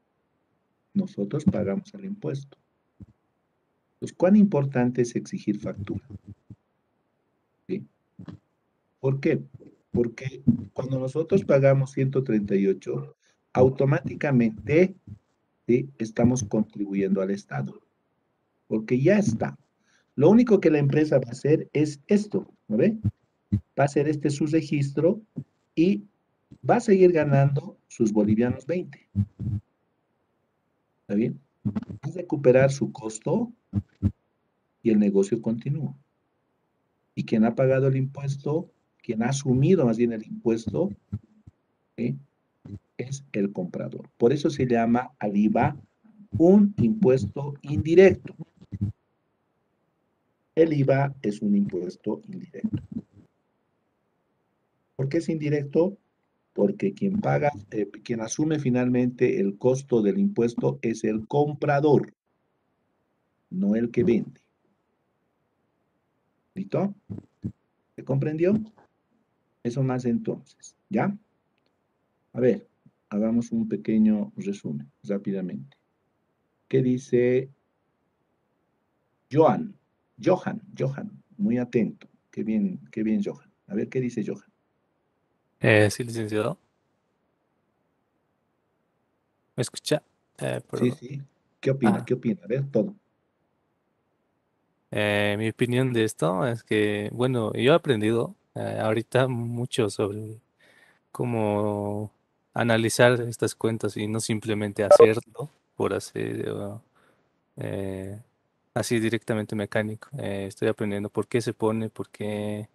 Nosotros pagamos el impuesto. Entonces, ¿cuán importante es exigir factura? ¿Sí? ¿Por qué? Porque cuando nosotros pagamos 138, automáticamente, ¿sí?, estamos contribuyendo al Estado. Porque ya está. Lo único que la empresa va a hacer es esto, ¿no ve? Va a hacer su registro y va a seguir ganando sus bolivianos 20. ¿Está bien? Va a recuperar su costo y el negocio continúa. Y quien ha pagado el impuesto, quien ha asumido más bien el impuesto, ¿sí?, es el comprador. Por eso se llama al IVA un impuesto indirecto. El IVA es un impuesto indirecto. ¿Por qué es indirecto? Porque quien paga, quien asume finalmente el costo del impuesto es el comprador, no el que vende. ¿Listo? ¿Se comprendió? Eso más entonces, ¿ya? A ver, hagamos un pequeño resumen rápidamente. ¿Qué dice Johan? Johan, muy atento. Qué bien, Johan. A ver, ¿qué dice Johan? Sí, licenciado. ¿Me escucha? Sí, Perdón. sí. ¿Qué opina? Ah, ¿Qué opina? A ver, todo. Mi opinión de esto es que, bueno, yo he aprendido ahorita mucho sobre cómo analizar estas cuentas y no simplemente hacerlo por hacer eh, así directamente mecánico. Estoy aprendiendo por qué se pone, por qué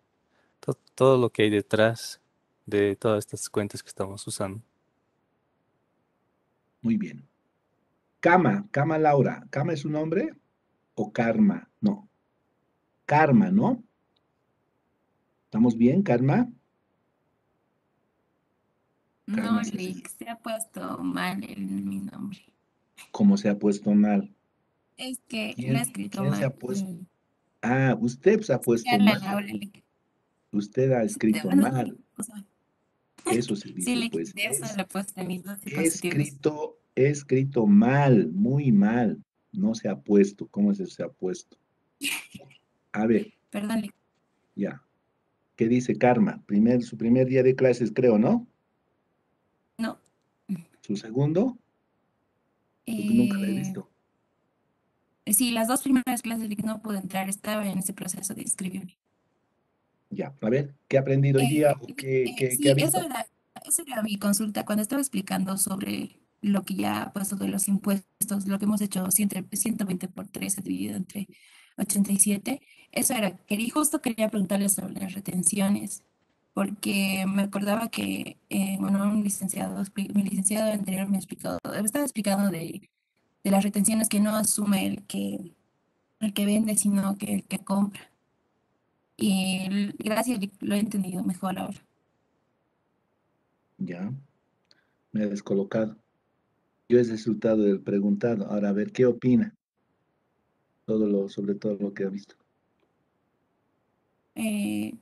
todo lo que hay detrás de todas estas cuentas que estamos usando. Muy bien. Kama Laura. ¿Kama es su nombre? ¿O Karma? No. Karma, ¿no? ¿Estamos bien, Karma? No, Karma se hace. Lick, se ha puesto mal mi nombre. ¿Cómo se ha puesto mal? Es que lo he escrito ¿Quién se mal. ha puesto? Ah, usted se ha puesto Carla mal. Laura, Lick. Usted ha escrito Bueno, mal. o sea, Eso se sí, dice, Lick, pues. de eso le he puesto mis dos dispositivos. Escrito mal, muy mal. No se ha puesto. ¿Cómo se ha puesto? A ver, Perdón, Lick. ya. ¿Qué dice Karma? Su primer día de clases, creo, ¿no? No. ¿Su segundo? Porque nunca la he visto. Sí, las dos primeras clases Lick, no pude entrar, estaba en ese proceso de inscribirme. Ya, a ver, ¿qué ha aprendido hoy día o qué ha Sí, visto? esa era mi consulta cuando estaba explicando sobre lo que ya pasó de los impuestos, lo que hemos hecho 120 por 13 dividido entre 87. Eso era, justo quería preguntarle sobre las retenciones, porque me acordaba que, bueno, mi licenciado anterior me estaba explicando de las retenciones que no asume el que vende, sino que el que compra. Y gracias, lo he entendido mejor ahora. Ya, me ha descolocado. Yo he resultado del preguntado. Ahora, a ver, ¿qué opina? Sobre todo lo que ha visto. Eh,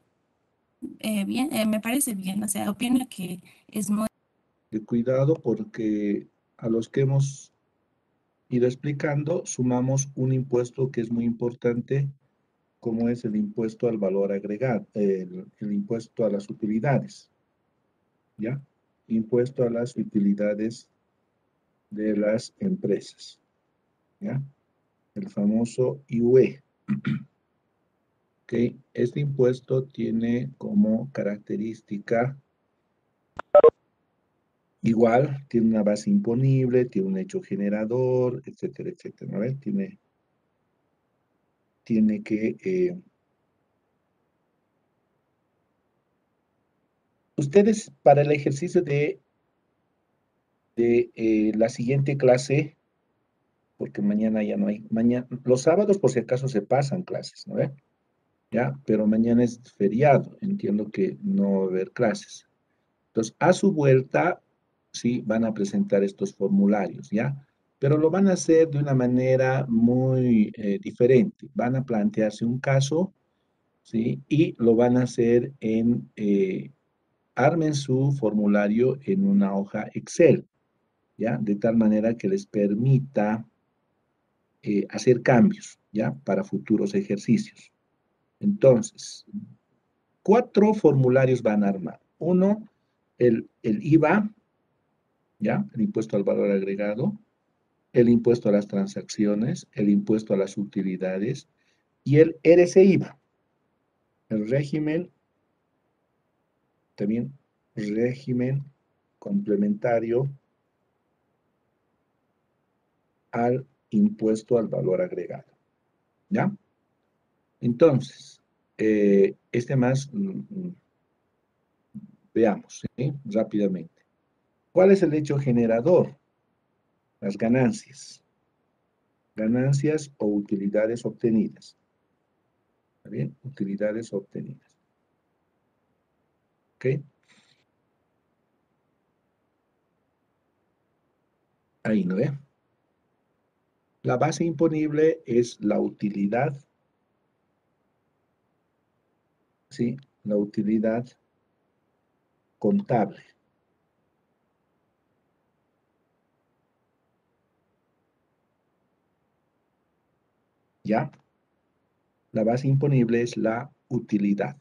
Bien, me parece bien, o sea, opino que es muy... De cuidado porque a los que hemos ido explicando, sumamos un impuesto que es muy importante, como es el impuesto al valor agregado, el impuesto a las utilidades, ¿ya? Impuesto a las utilidades de las empresas, ¿ya? El famoso IUE. ¿Ok? Este impuesto tiene como característica, igual, tiene una base imponible, tiene un hecho generador, etcétera, etcétera, ¿no? Tiene que... ustedes, para el ejercicio de la siguiente clase, porque mañana ya no hay, mañana, los sábados por si acaso se pasan clases, ¿no ve? Ya, pero mañana es feriado, entiendo que no va a haber clases. Entonces, a su vuelta, sí, van a presentar estos formularios, ¿ya? Pero lo van a hacer de una manera muy diferente. Van a plantearse un caso, ¿sí? Y lo van a hacer armen su formulario en una hoja Excel, ¿ya? De tal manera que les permita hacer cambios, ¿ya? Para futuros ejercicios. Entonces, 4 formularios van a armar. Uno, el IVA, ¿ya? El impuesto al valor agregado, el impuesto a las transacciones, el impuesto a las utilidades y el RCIVA, el régimen, también régimen complementario al impuesto al valor agregado, ¿ya? Entonces, veamos, ¿sí? Rápidamente. ¿Cuál es el hecho generador? Las ganancias. Ganancias o utilidades obtenidas. ¿Está bien? Utilidades obtenidas. ¿Ok? Ahí, ¿no ve? La base imponible es la utilidad, ¿sí? La utilidad contable. ¿Ya? La base imponible es la utilidad.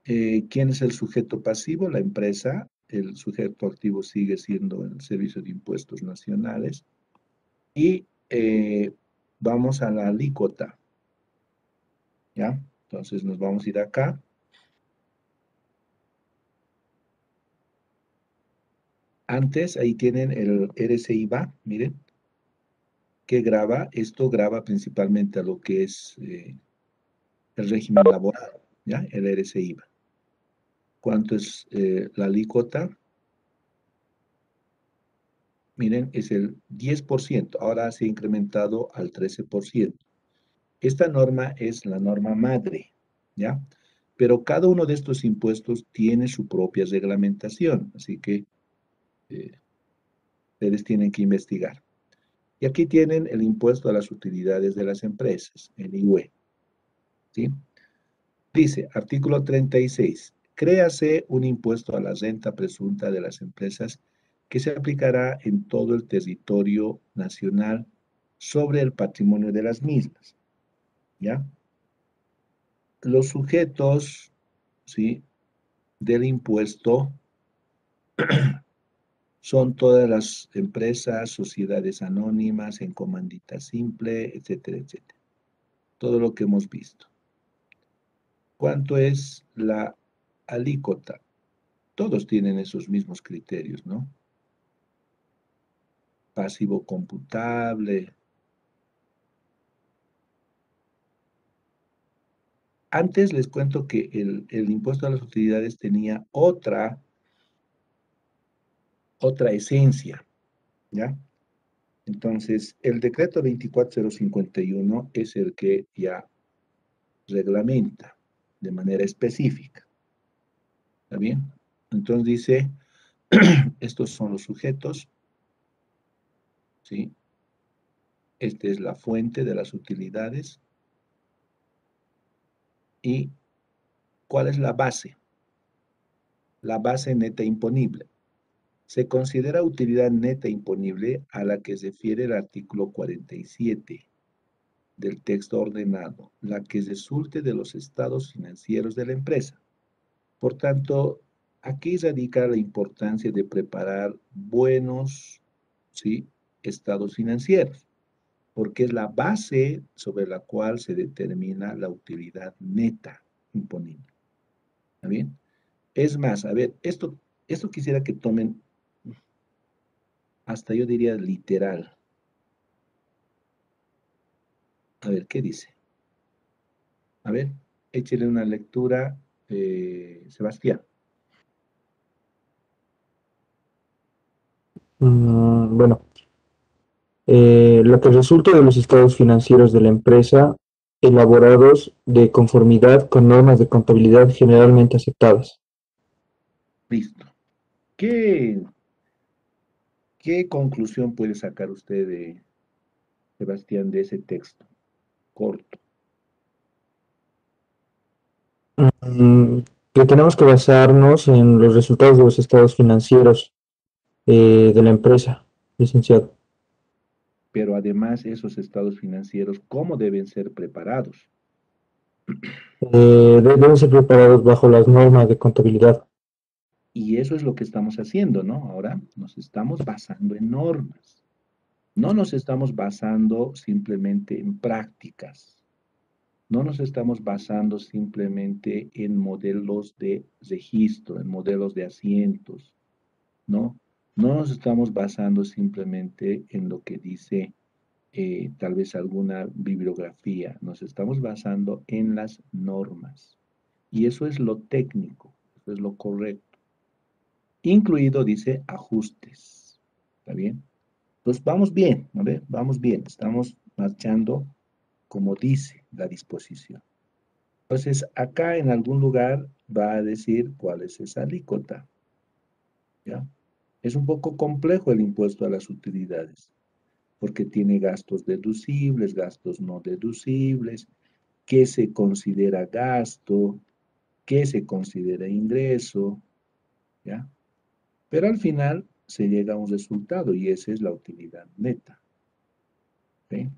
¿Quién es el sujeto pasivo? La empresa. El sujeto activo sigue siendo el Servicio de Impuestos Nacionales. Y vamos a la alícuota. ¿Ya? Entonces nos vamos a ir acá. Antes, ahí tienen el RCI-VA, miren, que graba, esto graba principalmente a lo que es el régimen laboral, ¿ya? El RCI-VA. ¿Cuánto es la alícuota? Miren, es el 10%, ahora se ha incrementado al 13%. Esta norma es la norma madre, ¿ya? Pero cada uno de estos impuestos tiene su propia reglamentación, así que ustedes tienen que investigar. Y aquí tienen el impuesto a las utilidades de las empresas, el IUE, ¿sí? Dice, artículo 36, créase un impuesto a la renta presunta de las empresas que se aplicará en todo el territorio nacional sobre el patrimonio de las mismas, ¿ya? Los sujetos, ¿sí?, del impuesto son todas las empresas, sociedades anónimas, en comandita simple, etcétera, etcétera. Todo lo que hemos visto. ¿Cuánto es la alícuota? Todos tienen esos mismos criterios, ¿no? Pasivo computable. Antes les cuento que el impuesto a las utilidades tenía otra esencia, ¿ya? Entonces, el decreto 24051 es el que ya reglamenta de manera específica. ¿Está bien? Entonces dice, estos son los sujetos, ¿sí? Esta es la fuente de las utilidades. ¿Y cuál es la base? La base neta imponible. Se considera utilidad neta imponible a la que se refiere el artículo 47 del texto ordenado, la que resulte de los estados financieros de la empresa. Por tanto, aquí radica la importancia de preparar buenos, ¿sí?, estados financieros, porque es la base sobre la cual se determina la utilidad neta imponible. ¿Está bien? Es más, a ver, esto quisiera que tomen, hasta yo diría literal. A ver, ¿qué dice? A ver, échele una lectura, Sebastián. Bueno, lo que resulta de los estados financieros de la empresa elaborados de conformidad con normas de contabilidad generalmente aceptadas. Listo. ¿Qué conclusión puede sacar usted, Sebastián, de ese texto corto? Que tenemos que basarnos en los resultados de los estados financieros de la empresa, licenciado. Pero además esos estados financieros, ¿cómo deben ser preparados? Deben ser preparados bajo las normas de contabilidad. Y eso es lo que estamos haciendo, ¿no? Ahora nos estamos basando en normas. No nos estamos basando simplemente en prácticas. No nos estamos basando simplemente en modelos de registro, en modelos de asientos, ¿no? No nos estamos basando simplemente en lo que dice tal vez alguna bibliografía. Nos estamos basando en las normas. Y eso es lo técnico, eso es lo correcto. Incluido, dice, ajustes. ¿Está bien? Pues vamos bien, ¿no ve? Vamos bien, estamos marchando como dice la disposición. Entonces, acá en algún lugar va a decir cuál es esa alícuota, ¿ya? Es un poco complejo el impuesto a las utilidades, porque tiene gastos deducibles, gastos no deducibles, qué se considera gasto, qué se considera ingreso, ¿ya? Pero al final se llega a un resultado y esa es la utilidad neta. ¿Ok?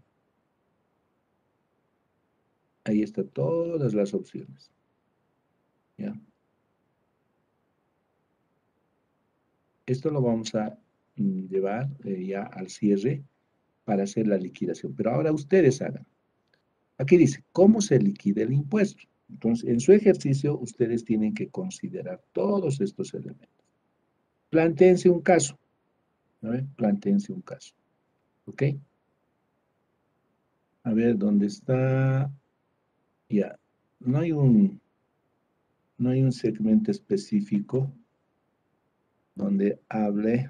Ahí están todas las opciones. ¿Ya? Esto lo vamos a llevar ya al cierre para hacer la liquidación. Pero ahora ustedes hagan. Aquí dice, ¿cómo se liquida el impuesto? Entonces, en su ejercicio, ustedes tienen que considerar todos estos elementos. Plantéense un caso. A ver, plantéense un caso. ¿Ok? A ver, ¿dónde está? Ya. No hay un segmento específico donde hable.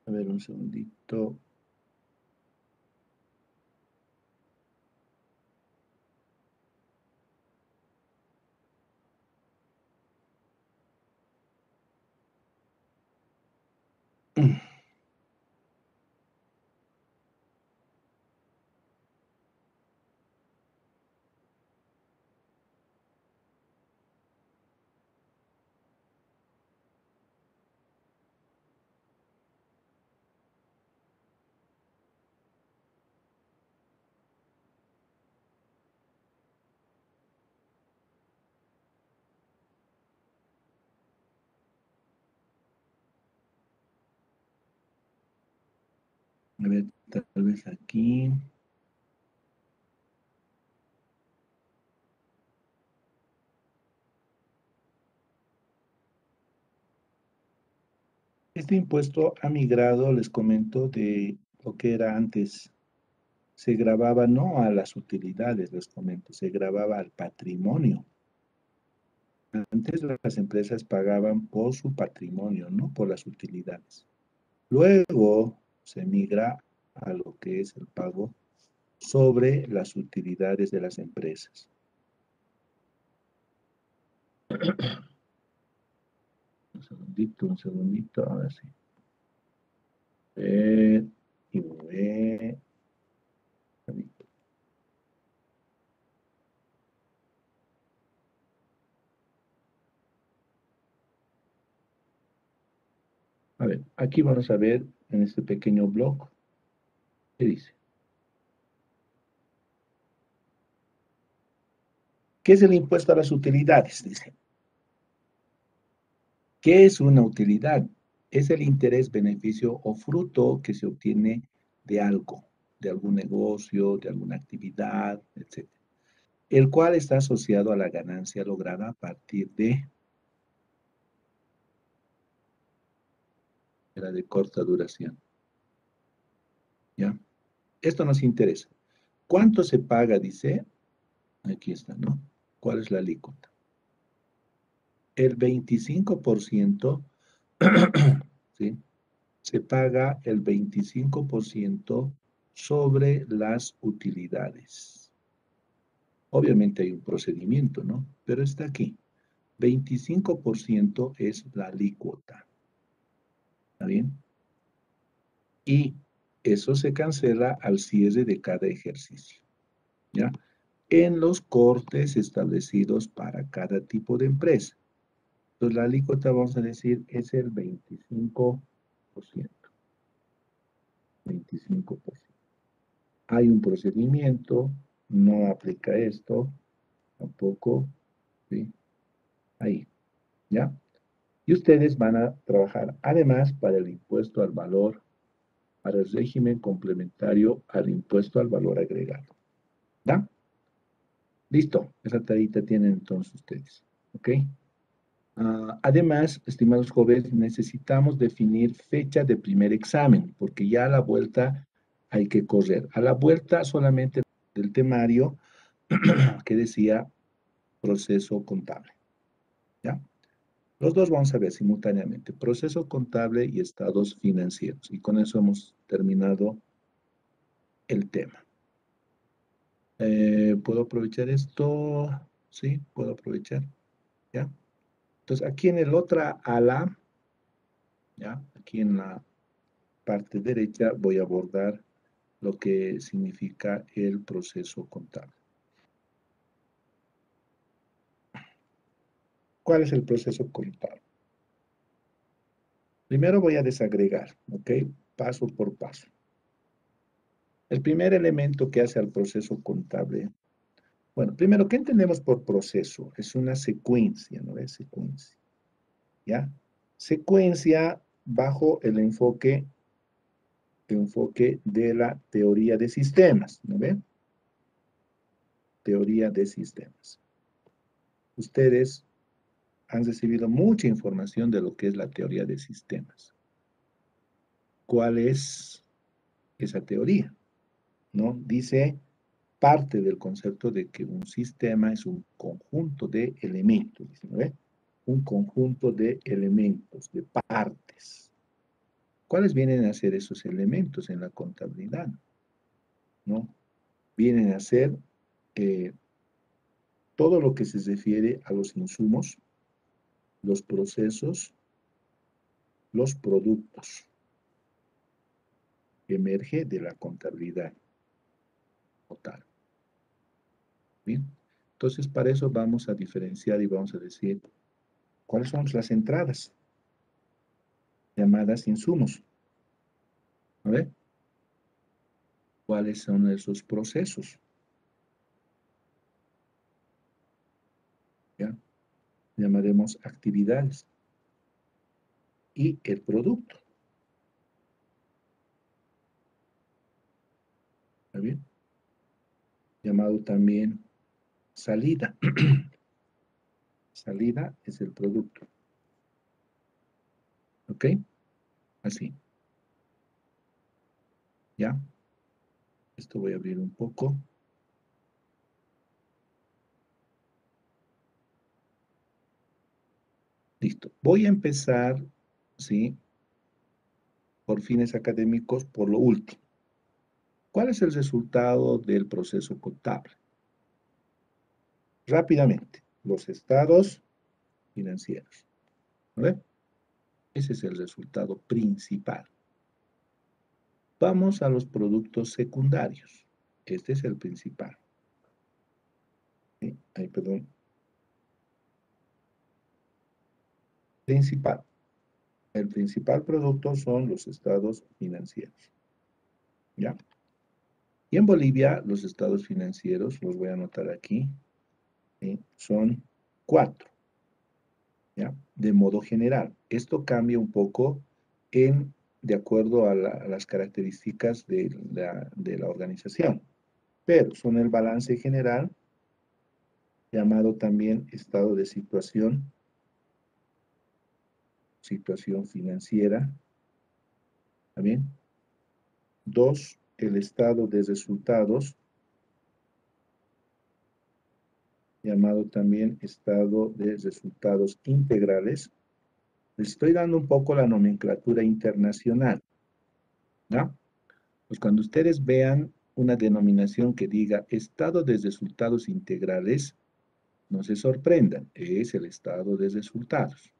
A ver, un segundito. A ver, tal vez aquí. Este impuesto ha migrado, les comento, de lo que era antes. Se grababa no a las utilidades, les comento, se grababa al patrimonio. Antes las empresas pagaban por su patrimonio, no por las utilidades. Luego se migra a lo que es el pago sobre las utilidades de las empresas. Un segundito, ahora sí. Y voy. A ver, aquí vamos a ver en este pequeño blog, ¿qué dice? ¿Qué es el impuesto a las utilidades? Dice. ¿Qué es una utilidad? Es el interés, beneficio o fruto que se obtiene de algo, de algún negocio, de alguna actividad, etc. El cual está asociado a la ganancia lograda a partir de la de corta duración. ¿Ya? Esto nos interesa. ¿Cuánto se paga? Dice, aquí está, ¿no? ¿Cuál es la alícuota? El 25%, ¿sí? Se paga el 25% sobre las utilidades. Obviamente hay un procedimiento, ¿no? Pero está aquí. 25% es la alícuota. ¿Está bien? Y eso se cancela al cierre de cada ejercicio. ¿Ya? En los cortes establecidos para cada tipo de empresa. Entonces la alícuota, vamos a decir, es el 25%. 25%. Hay un procedimiento, no aplica esto, tampoco, ¿sí? Ahí, ¿ya? Y ustedes van a trabajar además para el impuesto al valor, para el régimen complementario al impuesto al valor agregado. ¿Ya? Listo, esa tarita tienen entonces ustedes, ¿ok? Además, estimados jóvenes, necesitamos definir fecha de primer examen, porque ya a la vuelta hay que correr. A la vuelta solamente del temario que decía proceso contable. ¿Ya? Los dos vamos a ver simultáneamente, proceso contable y estados financieros. Y con eso hemos terminado el tema. ¿Puedo aprovechar esto? Sí, puedo aprovechar. ¿Ya? Entonces, aquí en el otra ala, ¿Ya? Aquí en la parte derecha voy a abordar lo que significa el proceso contable. ¿Cuál es el proceso contable? Primero voy a desagregar, ¿ok? Paso por paso. El primer elemento que hace al proceso contable. Bueno, primero, ¿qué entendemos por proceso? Es una secuencia, ¿no es? Secuencia. ¿Ya? Secuencia bajo el enfoque de la teoría de sistemas, ¿no ven? Teoría de sistemas. Ustedes han recibido mucha información de lo que es la teoría de sistemas. ¿Cuál es esa teoría? ¿No? Dice, parte del concepto de que un sistema es un conjunto de elementos, ¿no ve? Un conjunto de elementos, de partes. ¿Cuáles vienen a ser esos elementos en la contabilidad? ¿No? Vienen a ser todo lo que se refiere a los insumos, los procesos, los productos, que emerge de la contabilidad total. ¿Bien? Entonces, para eso vamos a diferenciar y vamos a decir cuáles son las entradas llamadas insumos. ¿A ver? ¿Cuáles son esos procesos? ¿Ya? Llamaremos actividades. Y el producto. ¿Está bien? Llamado también salida. Salida es el producto. ¿Ok? Así. ¿Ya? Esto voy a abrir un poco. Listo. Voy a empezar, ¿sí? Por fines académicos, por lo último. ¿Cuál es el resultado del proceso contable? Rápidamente, los estados financieros. ¿No ve? Ese es el resultado principal. Vamos a los productos secundarios. Este es el principal. ¿Sí? Ay, perdón. Principal. El principal producto son los estados financieros. ¿Ya? Y en Bolivia, los estados financieros, los voy a anotar aquí, ¿sí? Son 4. ¿Ya? De modo general. Esto cambia un poco de acuerdo a las características de la organización. Pero son el balance general, llamado también estado de situación financiera. ¿Está bien? 2, el estado de resultados, llamado también estado de resultados integrales. Les estoy dando un poco la nomenclatura internacional. ¿No? Pues cuando ustedes vean una denominación que diga estado de resultados integrales, no se sorprendan, es el estado de resultados.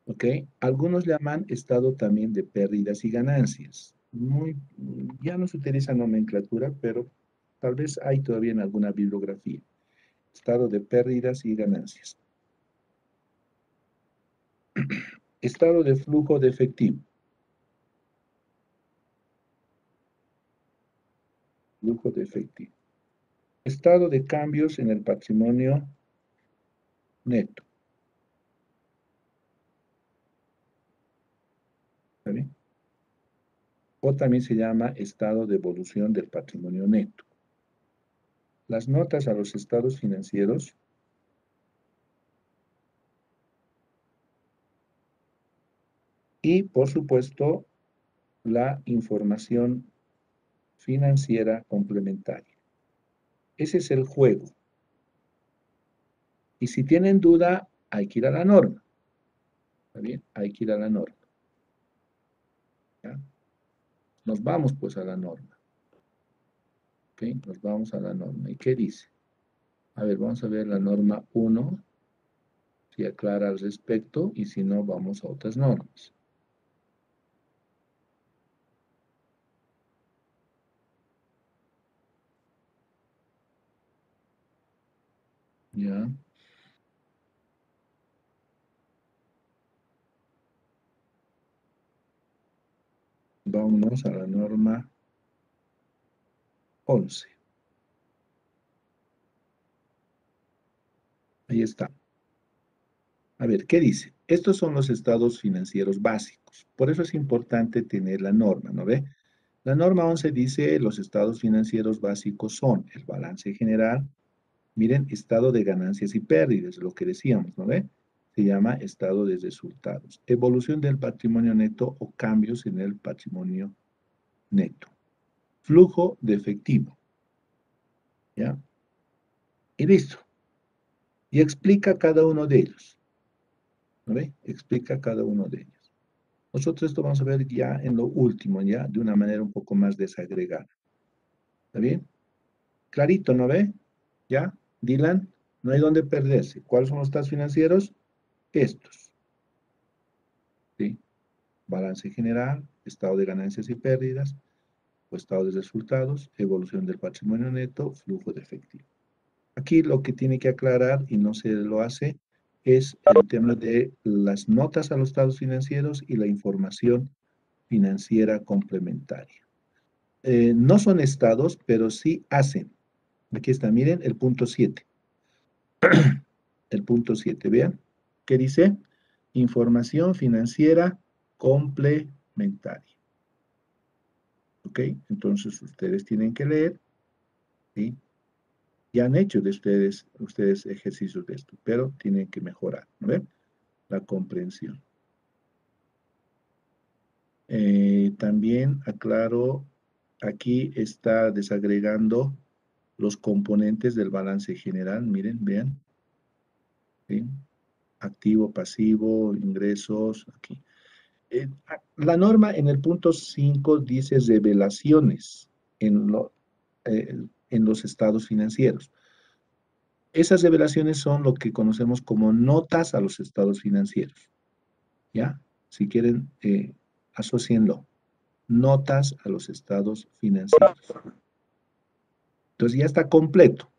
¿Ok? Algunos llaman estado también de pérdidas y ganancias. Ya no se utiliza nomenclatura, pero tal vez hay todavía en alguna bibliografía. Estado de pérdidas y ganancias. Estado de flujo de efectivo. Flujo de efectivo. Estado de cambios en el patrimonio neto. ¿Está bien? O también se llama estado de evolución del patrimonio neto. Las notas a los estados financieros y, por supuesto, la información financiera complementaria. Ese es el juego. Y si tienen duda, hay que ir a la norma. ¿Está bien? Hay que ir a la norma. ¿Ya? Nos vamos pues a la norma. ¿Ok? Nos vamos a la norma. ¿Y qué dice? A ver, vamos a ver la norma 1. si aclara al respecto, y si no, vamos a otras normas. Ya. Vamos a la norma 11. Ahí está. A ver, ¿qué dice? Estos son los estados financieros básicos. Por eso es importante tener la norma, ¿no ve? La norma 11 dice los estados financieros básicos son el balance general. Miren, estado de ganancias y pérdidas, lo que decíamos, ¿no ve? Se llama estado de resultados. Evolución del patrimonio neto o cambios en el patrimonio neto. Flujo de efectivo. ¿Ya? Y listo. Y explica cada uno de ellos. ¿No ve? Explica cada uno de ellos. Nosotros esto vamos a ver ya en lo último, ya, de una manera un poco más desagregada. ¿Está bien? Clarito, ¿no ve? ¿Ya? Dylan, no hay dónde perderse. ¿Cuáles son los estados financieros? Estos. ¿Sí? Balance general, estado de ganancias y pérdidas, o estado de resultados, evolución del patrimonio neto, flujo de efectivo. Aquí lo que tiene que aclarar, y no se lo hace, es el tema de las notas a los estados financieros y la información financiera complementaria. No son estados, pero sí hacen. Aquí está, miren, el punto 7. El punto 7, vean. ¿Qué dice? Información financiera complementaria. ¿Ok? Entonces ustedes tienen que leer, ¿sí? Ya han hecho de ustedes ejercicios de esto, pero tienen que mejorar, ¿no ven? La comprensión. También aclaro, aquí está desagregando los componentes del balance general, miren, vean. ¿Sí? Activo, pasivo, ingresos, aquí. La norma en el punto 5 dice revelaciones en los estados financieros. Esas revelaciones son lo que conocemos como notas a los estados financieros. ¿Ya? Si quieren, asócienlo. Notas a los estados financieros. Entonces ya está completo.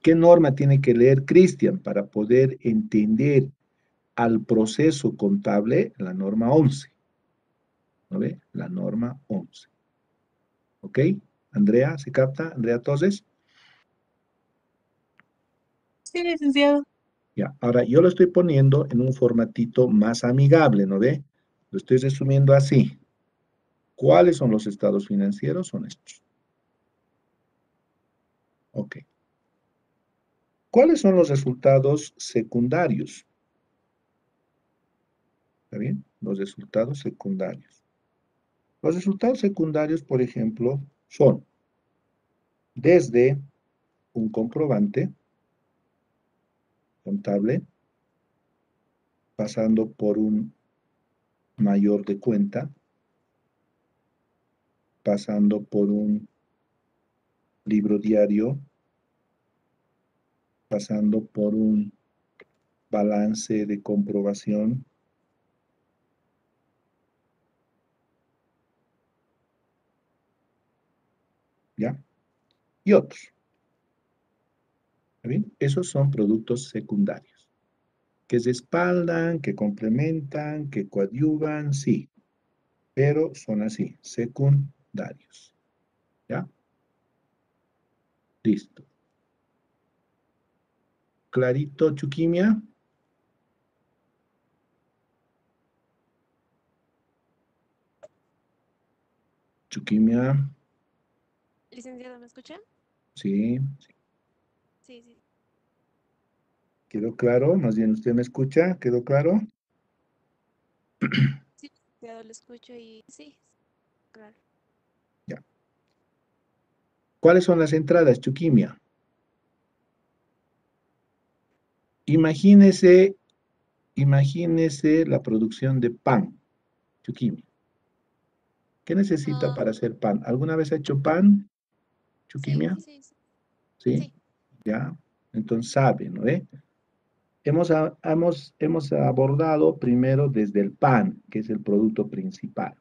¿Qué norma tiene que leer Cristian para poder entender al proceso contable? La norma 11. ¿No ve? La norma 11. ¿Ok? Andrea, ¿se capta? Andrea Torres. Sí, licenciado. Ya, ahora yo lo estoy poniendo en un formatito más amigable, ¿no ve? Lo estoy resumiendo así. ¿Cuáles son los estados financieros? Son estos. Ok. ¿Cuáles son los resultados secundarios? ¿Está bien? Los resultados secundarios. Los resultados secundarios, por ejemplo, son desde un comprobante contable, pasando por un mayor de cuenta, pasando por un libro diario, pasando por un balance de comprobación, ¿ya? Y otros. ¿Está bien? Esos son productos secundarios. Que respaldan, que complementan, que coadyuvan, sí. Pero son así, secundarios. ¿Ya? Listo. ¿Clarito, Chuquimia? Chuquimia. Licenciado, ¿me escucha? Sí. Sí, sí. ¿Quedó claro? Más bien, ¿usted me escucha? ¿Quedó claro? Sí, licenciado, lo escucho y sí, claro. Ya. ¿Cuáles son las entradas, Chuquimia? Imagínese la producción de pan, Chuquimia. ¿Qué necesita para hacer pan? ¿Alguna vez ha hecho pan, Chuquimia? Sí. ¿Sí? Ya. Entonces sabe, ¿no ve? Hemos abordado primero desde el pan, que es el producto principal.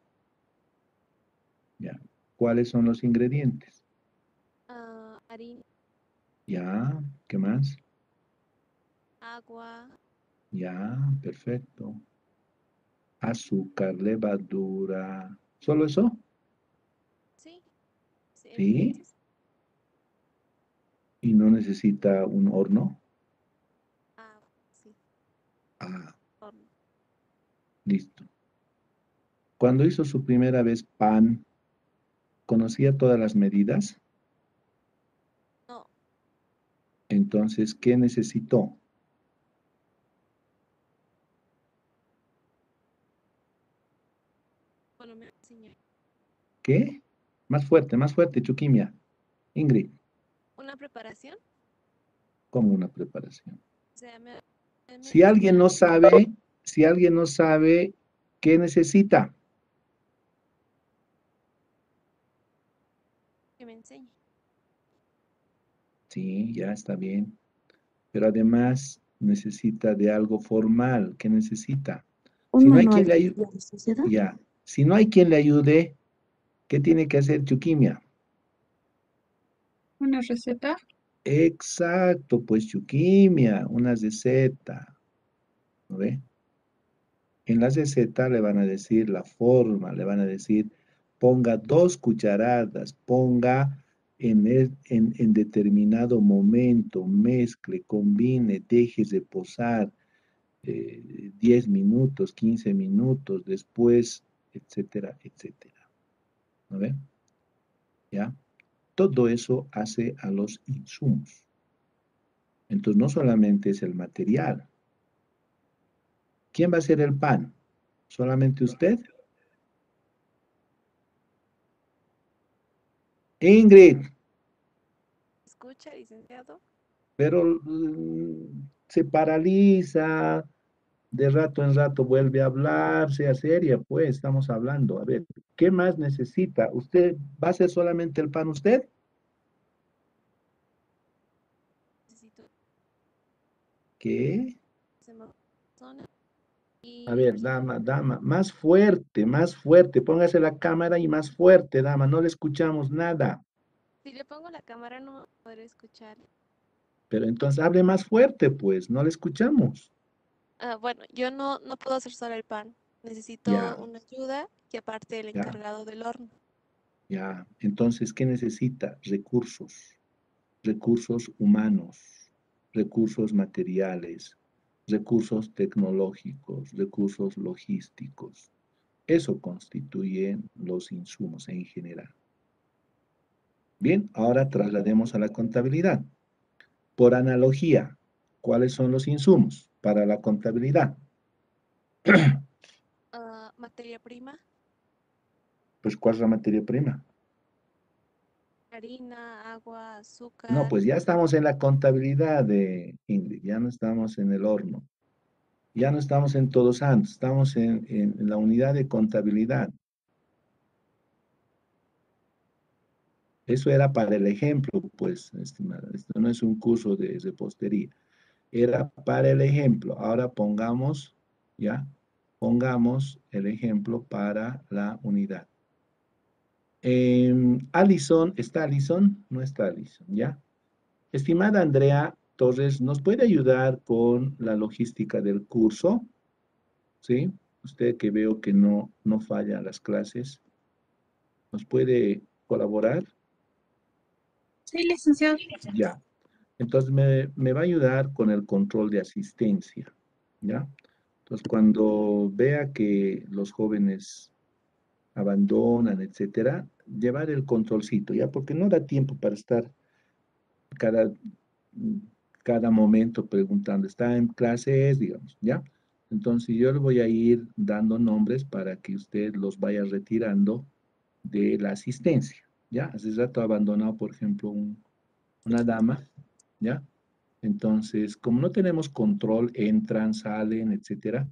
¿Ya? ¿Cuáles son los ingredientes? Harina, Ya, ¿qué más? agua, Ya, perfecto. Azúcar, levadura. ¿Solo eso? sí, Sí. ¿Y no necesita un horno? sí, Ah, horno. listo. Cuando hizo su primera vez pan, ¿conocía todas las medidas? No, Entonces, ¿qué necesitó? bueno, me enseñó. ¿Qué? Más fuerte, Chuquimia. Ingrid, ¿Una preparación? ¿cómo una preparación? O sea, me Si alguien enseñaron no sabe, ¿qué necesita? que me enseñe. Sí, ya está bien. Pero además necesita de algo formal. ¿Qué necesita? ¿Un Si no hay manual quien le de ayude, la licenciada? ya. Si no hay quien le ayude, ¿qué tiene que hacer Chuquimia? Una receta. Exacto, pues Chuquimia, una receta. ¿No ve? En la receta le van a decir la forma, le van a decir ponga 2 cucharadas, ponga en determinado momento, mezcle, combine, deje reposar 10 minutos, 15 minutos, después, etcétera, etcétera. ¿No ve? ¿Ya? Todo eso hace a los insumos. Entonces, no solamente es el material. ¿Quién va a hacer el pan? ¿Solamente usted? Ingrid, ¿Escucha, licenciado? pero se paraliza, de rato en rato vuelve a hablar, sea seria, pues estamos hablando. A ver, ¿qué más necesita? ¿Usted va a hacer solamente el pan usted? Necesito ¿Qué? zona A y ver, dama, más fuerte, póngase la cámara y más fuerte, dama, no le escuchamos nada. si le pongo la cámara no podré escuchar. Pero entonces hable más fuerte, pues, no le escuchamos. Bueno, yo no puedo hacer solo el pan. Necesito Ya, una ayuda y aparte el ya, encargado del horno. ya. Entonces, ¿qué necesita? Recursos humanos, recursos materiales, recursos tecnológicos, recursos logísticos. Eso constituye los insumos en general. Bien, ahora traslademos a la contabilidad. Por analogía, ¿cuáles son los insumos para la contabilidad? Materia prima, Pues, ¿cuál es la materia prima? harina, agua, No, azúcar. pues ya estamos en la contabilidad de Ingrid, ya no estamos en el horno, ya no estamos en Todos Santos, estamos en la unidad de contabilidad. Eso era para el ejemplo, pues, estimada. Esto no es un curso de repostería. Era para el ejemplo. Ahora pongamos, ¿ya? Pongamos el ejemplo para la unidad. Alison, ¿está Alison? No está Alison, ¿ya? Estimada Andrea Torres, ¿nos puede ayudar con la logística del curso? ¿Sí? Usted que veo que no falla las clases, ¿nos puede colaborar? Sí, licenciado. Ya. Entonces me va a ayudar con el control de asistencia, ¿ya? Entonces cuando vea que los jóvenes abandonan, etcétera, llevar el controlcito, ¿ya? Porque no da tiempo para estar cada, cada momento preguntando, ¿está en clases, digamos, ¿ya? Entonces yo le voy a ir dando nombres para que usted los vaya retirando de la asistencia, ¿ya? Hace rato ha abandonado, por ejemplo, una dama, ¿ya? Entonces, como no tenemos control, entran, salen, etcétera,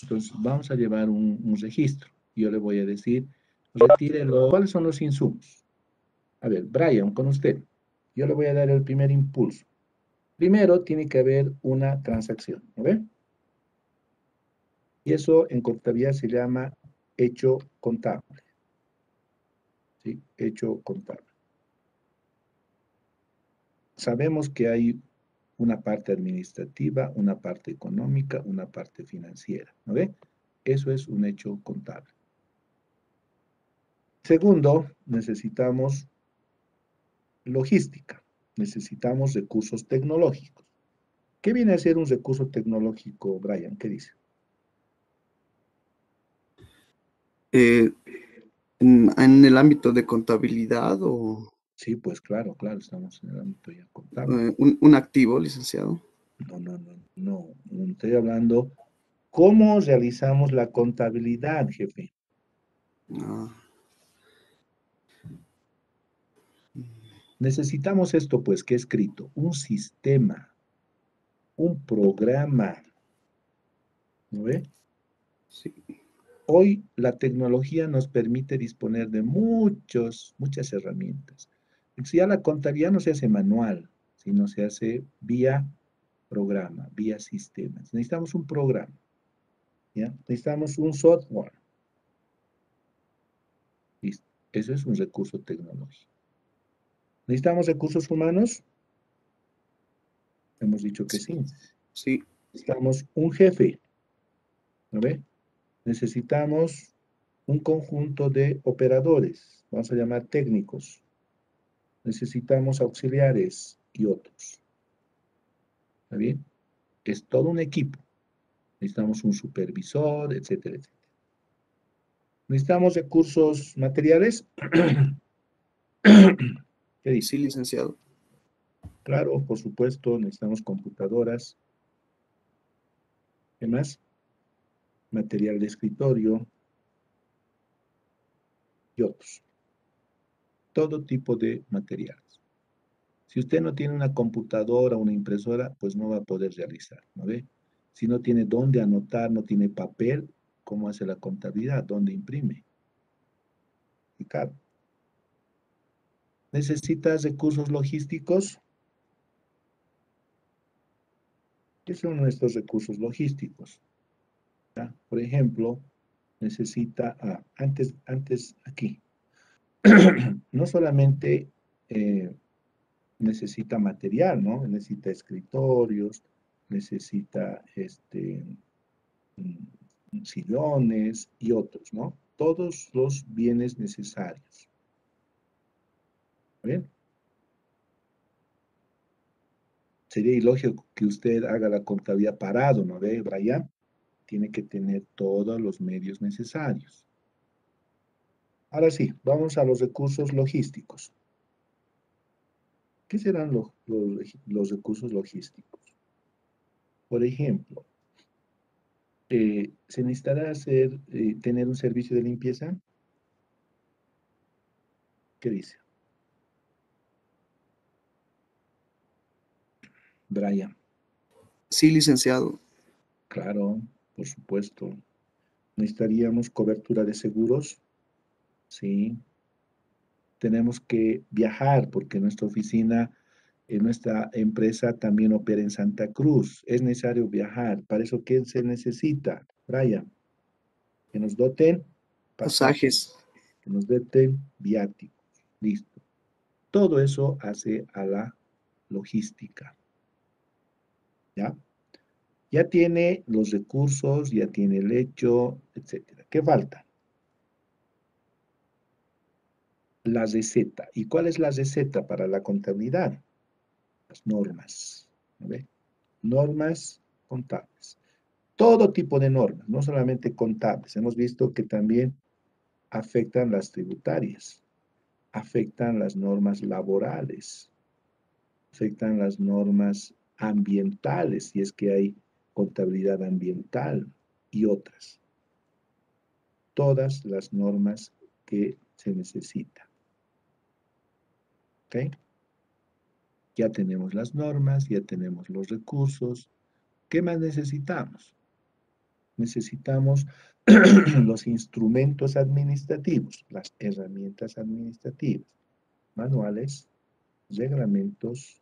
entonces vamos a llevar un registro. Yo le voy a decir, retírelo. ¿Cuáles son los insumos? A ver, Brian, con usted. Yo le voy a dar el primer impulso. Primero tiene que haber una transacción, ¿no ve? Y eso en contabilidad se llama hecho contable. ¿Sí? Hecho contable. Sabemos que hay una parte administrativa, una parte económica, una parte financiera, ¿no ve? Eso es un hecho contable. Segundo, necesitamos logística, necesitamos recursos tecnológicos. ¿Qué viene a ser un recurso tecnológico, Brian? ¿Qué dice? En el ámbito de contabilidad o Sí, pues claro, estamos en el ámbito ya contable. un activo, licenciado. No, estoy hablando, ¿cómo realizamos la contabilidad, jefe? Ah, Necesitamos esto, pues, que he escrito, un sistema, un programa, ¿no ve? sí. Hoy la tecnología nos permite disponer de muchas herramientas. Si ya la contabilidad no se hace manual, sino se hace vía programa, vía sistemas. Necesitamos un programa, ¿ya? Necesitamos un software. Listo. Eso es un recurso tecnológico. ¿Necesitamos recursos humanos? Hemos dicho que sí. Sí. Necesitamos un jefe, ¿no ve? Necesitamos un conjunto de operadores, vamos a llamar técnicos. Necesitamos auxiliares y otros. ¿Está bien? Es todo un equipo. Necesitamos un supervisor, etcétera, etcétera. ¿Necesitamos recursos materiales? ¿Qué dice? Sí, licenciado. Claro, por supuesto, necesitamos computadoras. ¿Qué más? Material de escritorio y otros. Todo tipo de materiales. Si usted no tiene una computadora o una impresora, pues no va a poder realizar, ¿no ve? Si no tiene dónde anotar, no tiene papel, ¿cómo hace la contabilidad? ¿Dónde imprime? Y claro. ¿Necesitas recursos logísticos? ¿Qué son nuestros recursos logísticos? ¿Ya? Por ejemplo, necesita, antes aquí, no solamente necesita material, ¿no? Necesita escritorios, necesita sillones y otros, ¿no? Todos los bienes necesarios. ¿Bien? Sería ilógico que usted haga la contabilidad parado, ¿no ve, Brian? Tiene que tener todos los medios necesarios. Ahora sí, vamos a los recursos logísticos. ¿Qué serán los recursos logísticos? Por ejemplo, ¿se necesitará tener un servicio de limpieza? ¿Qué dice? Brian. Sí, licenciado. Claro, por supuesto. ¿Necesitaríamos cobertura de seguros? Sí. Tenemos que viajar porque nuestra oficina, nuestra empresa también opera en Santa Cruz. Es necesario viajar. ¿Para eso qué se necesita, Brian? Que nos doten pasajes, que nos doten viáticos. Listo. Todo eso hace a la logística. ¿Ya? Ya tiene los recursos, ya tiene el hecho, etcétera. ¿Qué falta? La receta. ¿Y cuál es la receta para la contabilidad? Las normas. ¿No ve? Normas contables. Todo tipo de normas, no solamente contables. Hemos visto que también afectan las tributarias, afectan las normas laborales, afectan las normas ambientales, si es que hay contabilidad ambiental y otras. Todas las normas que se necesitan. ¿Ok? Ya tenemos las normas, ya tenemos los recursos. ¿Qué más necesitamos? Necesitamos los instrumentos administrativos, las herramientas administrativas, manuales, reglamentos,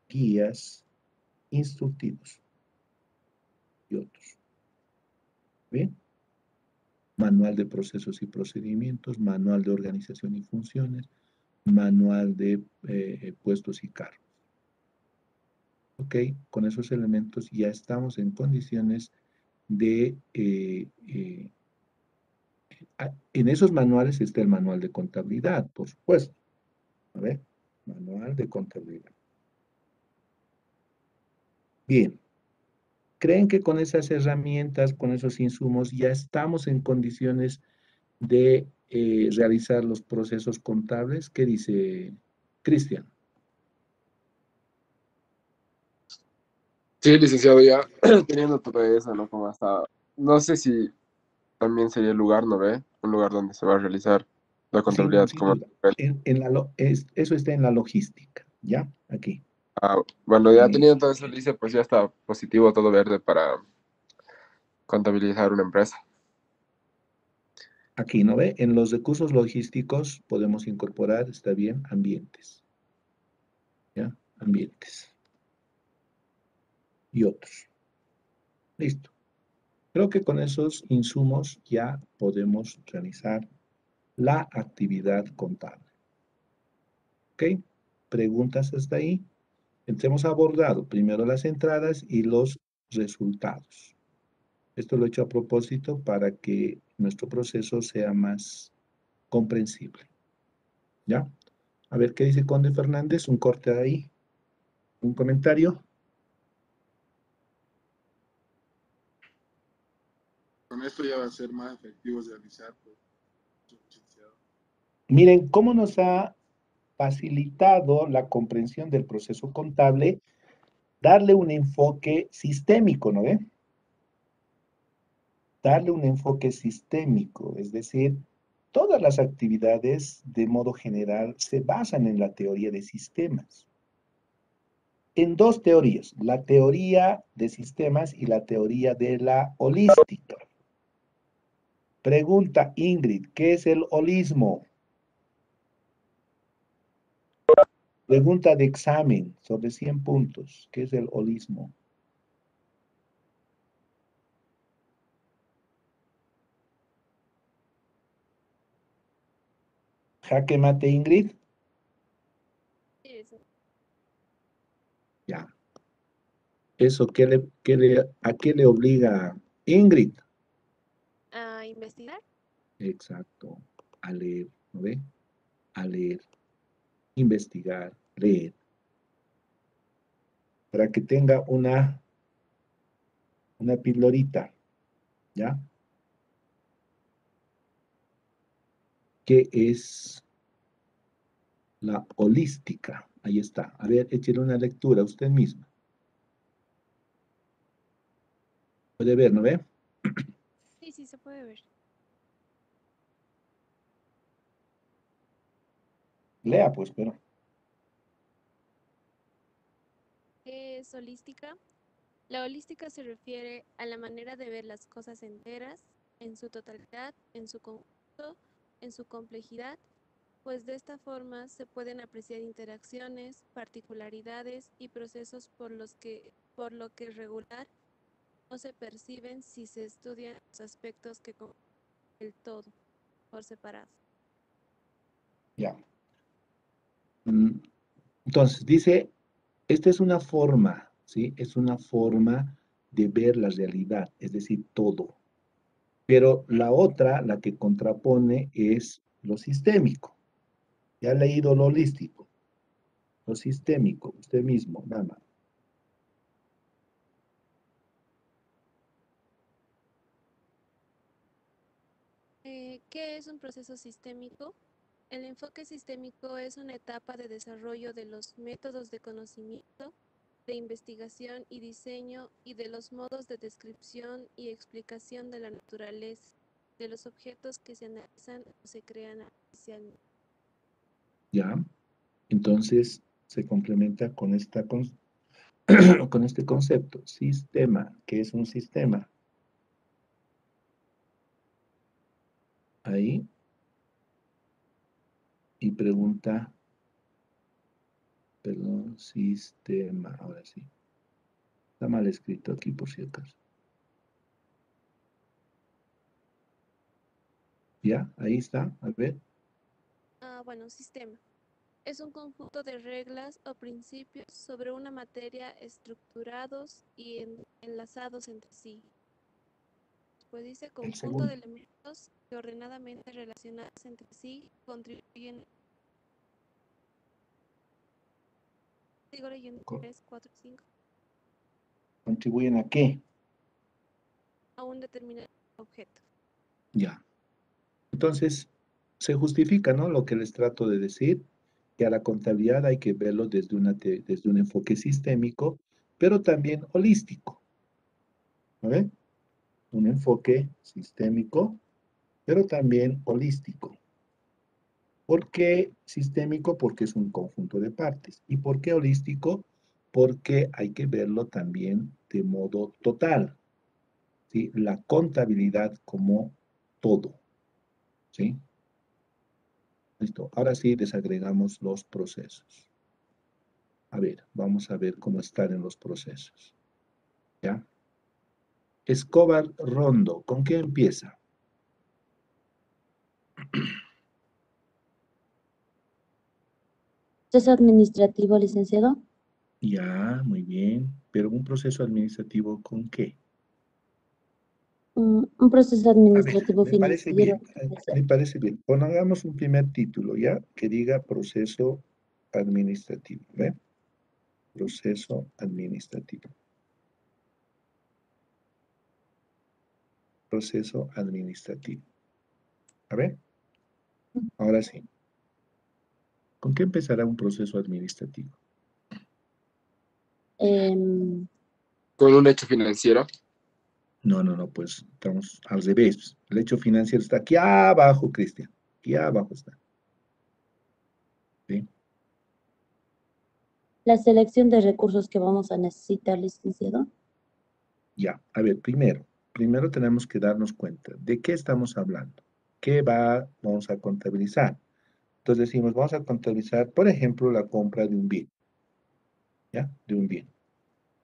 guías, instructivos y otros. ¿Bien? Manual de procesos y procedimientos, manual de organización y funciones, manual de puestos y cargos. Ok, con esos elementos ya estamos en condiciones de... en esos manuales está el manual de contabilidad, por supuesto. A ver, manual de contabilidad. Bien. ¿Creen que con esas herramientas, con esos insumos, ya estamos en condiciones de realizar los procesos contables? ¿Qué dice Cristian? Sí, licenciado, ya teniendo todo eso, ¿no? Como hasta, no sé si también sería el lugar, ¿no ve? Un lugar donde se va a realizar la contabilidad Sin como... duda. Eso está en la logística, ¿ya? Aquí. Ah, bueno, ya teniendo todo eso, dice, pues ya está positivo, todo verde para contabilizar una empresa. Aquí, ¿no ve? En los recursos logísticos podemos incorporar, está bien, ambientes. ¿Ya? Ambientes. Y otros. Listo. Creo que con esos insumos ya podemos realizar la actividad contable. ¿Ok? ¿Preguntas hasta ahí? Entonces hemos abordado primero las entradas y los resultados. Esto lo he hecho a propósito para que nuestro proceso sea más comprensible. ¿Ya? A ver, ¿qué dice Conde Fernández? Un corte ahí. ¿Un comentario? Con esto ya va a ser más efectivo realizar, pues, licenciado. Miren cómo nos ha facilitado la comprensión del proceso contable, darle un enfoque sistémico, ¿no ve? Darle un enfoque sistémico, es decir, todas las actividades de modo general se basan en la teoría de sistemas. En dos teorías, la teoría de sistemas y la teoría de la holística. Pregunta Ingrid, ¿qué es el holismo? Pregunta de examen sobre 100 puntos, ¿qué es el holismo? Jaque mate, Ingrid. Ya. ¿Eso a qué le obliga Ingrid? ¿A investigar? Exacto. A leer, ¿no ve? A leer, investigar, leer. Para que tenga una pildorita, ¿ya? ¿Qué es la holística? Ahí está. A ver, échale una lectura a usted mismo. Puede ver, ¿no ve? Sí, sí, se puede ver. Lea, pues, pero. ¿Qué es holística? La holística se refiere a la manera de ver las cosas enteras, en su totalidad, en su conjunto, en su complejidad, pues de esta forma se pueden apreciar interacciones, particularidades y procesos por lo que regular no se perciben si se estudian los aspectos que conforman el todo por separado. Ya. Entonces, dice, esta es una forma, ¿sí? Es una forma de ver la realidad, es decir, todo. Pero la otra, la que contrapone, es lo sistémico. Ya ha leído lo holístico, lo sistémico, usted mismo, nada más. ¿Qué es un proceso sistémico? El enfoque sistémico es una etapa de desarrollo de los métodos de conocimiento, de investigación y diseño y de los modos de descripción y explicación de la naturaleza de los objetos que se analizan o se crean artificialmente. ¿Ya? Entonces, se complementa con con este concepto, sistema. ¿Qué es un sistema? Ahí. Y pregunta, perdón, sistema, ahora sí. Está mal escrito aquí por si acaso. Ya, ahí está, a ver. Bueno, sistema. Es un conjunto de reglas o principios sobre una materia estructurados y enlazados entre sí. Pues dice El conjunto segundo. de elementos que ordenadamente relacionados entre sí contribuyen. Sigo leyendo 3, 4, 5. ¿Contribuyen a qué? A un determinado objeto. Ya. Entonces, se justifica, ¿no? Lo que les trato de decir, que a la contabilidad hay que verlo desde un enfoque sistémico, pero también holístico. ¿No ve? Un enfoque sistémico, pero también holístico. ¿Por qué sistémico? Porque es un conjunto de partes. ¿Y por qué holístico? Porque hay que verlo también de modo total. ¿Sí? La contabilidad como todo. ¿Sí? Listo. Ahora sí desagregamos los procesos. A ver, vamos a ver cómo están en los procesos. ¿Ya? Escobar Rondo, ¿con qué empieza? ¿Proceso administrativo, licenciado? Ya, muy bien. Pero un proceso administrativo, ¿con qué? Un proceso A ver, administrativo me parece financiero. bien, me parece bien. Pongamos un primer título, ¿ya? Que diga proceso administrativo, ¿ve? Proceso administrativo. Proceso administrativo. A ver, ahora sí. ¿Con qué empezará un proceso administrativo? Con un hecho financiero. No, pues estamos al revés. El hecho financiero está aquí abajo, Cristian. Aquí abajo está. ¿Sí? La selección de recursos que vamos a necesitar, licenciado. Ya, a ver, primero tenemos que darnos cuenta de qué estamos hablando. Vamos a contabilizar? Entonces decimos, vamos a contabilizar, por ejemplo, la compra de un bien. ¿Ya? De un bien.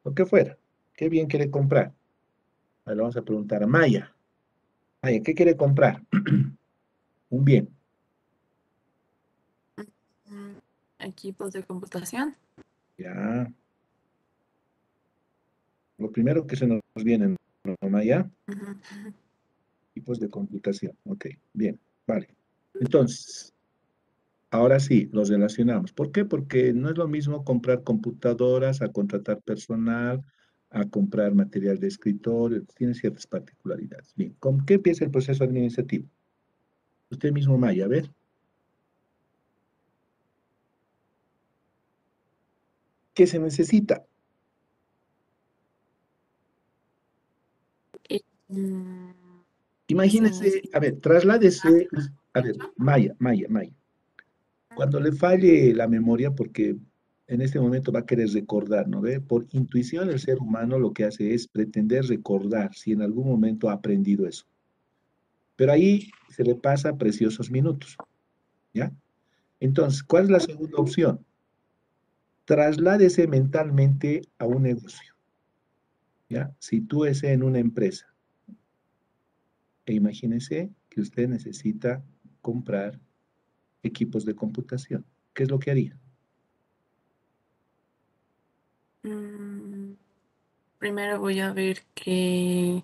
Lo que fuera. ¿Qué bien quiere comprar? Ahora le vamos a preguntar a Maya. Maya, ¿qué quiere comprar? Un bien. Equipos de computación. Ya. Lo primero que se nos viene, ¿no, Maya? Tipos de computación. Ok, bien, vale. Entonces, ahora sí, los relacionamos. ¿Por qué? Porque no es lo mismo comprar computadoras, a contratar personal, a comprar material de escritorio, tiene ciertas particularidades. Bien, ¿con qué empieza el proceso administrativo? Usted mismo, Maya, a ver. ¿Qué se necesita? Imagínese, a ver, trasládese, a ver, Maya. Cuando le falle la memoria, porque en este momento va a querer recordar, ¿no ve? Por intuición el ser humano lo que hace es pretender recordar si en algún momento ha aprendido eso. Pero ahí se le pasa preciosos minutos, ¿ya? Entonces, ¿cuál es la segunda opción? Trasládese mentalmente a un negocio, ¿ya? Sitúese en una empresa. E imagínese que usted necesita comprar equipos de computación. ¿Qué es lo que haría? Primero voy a ver qué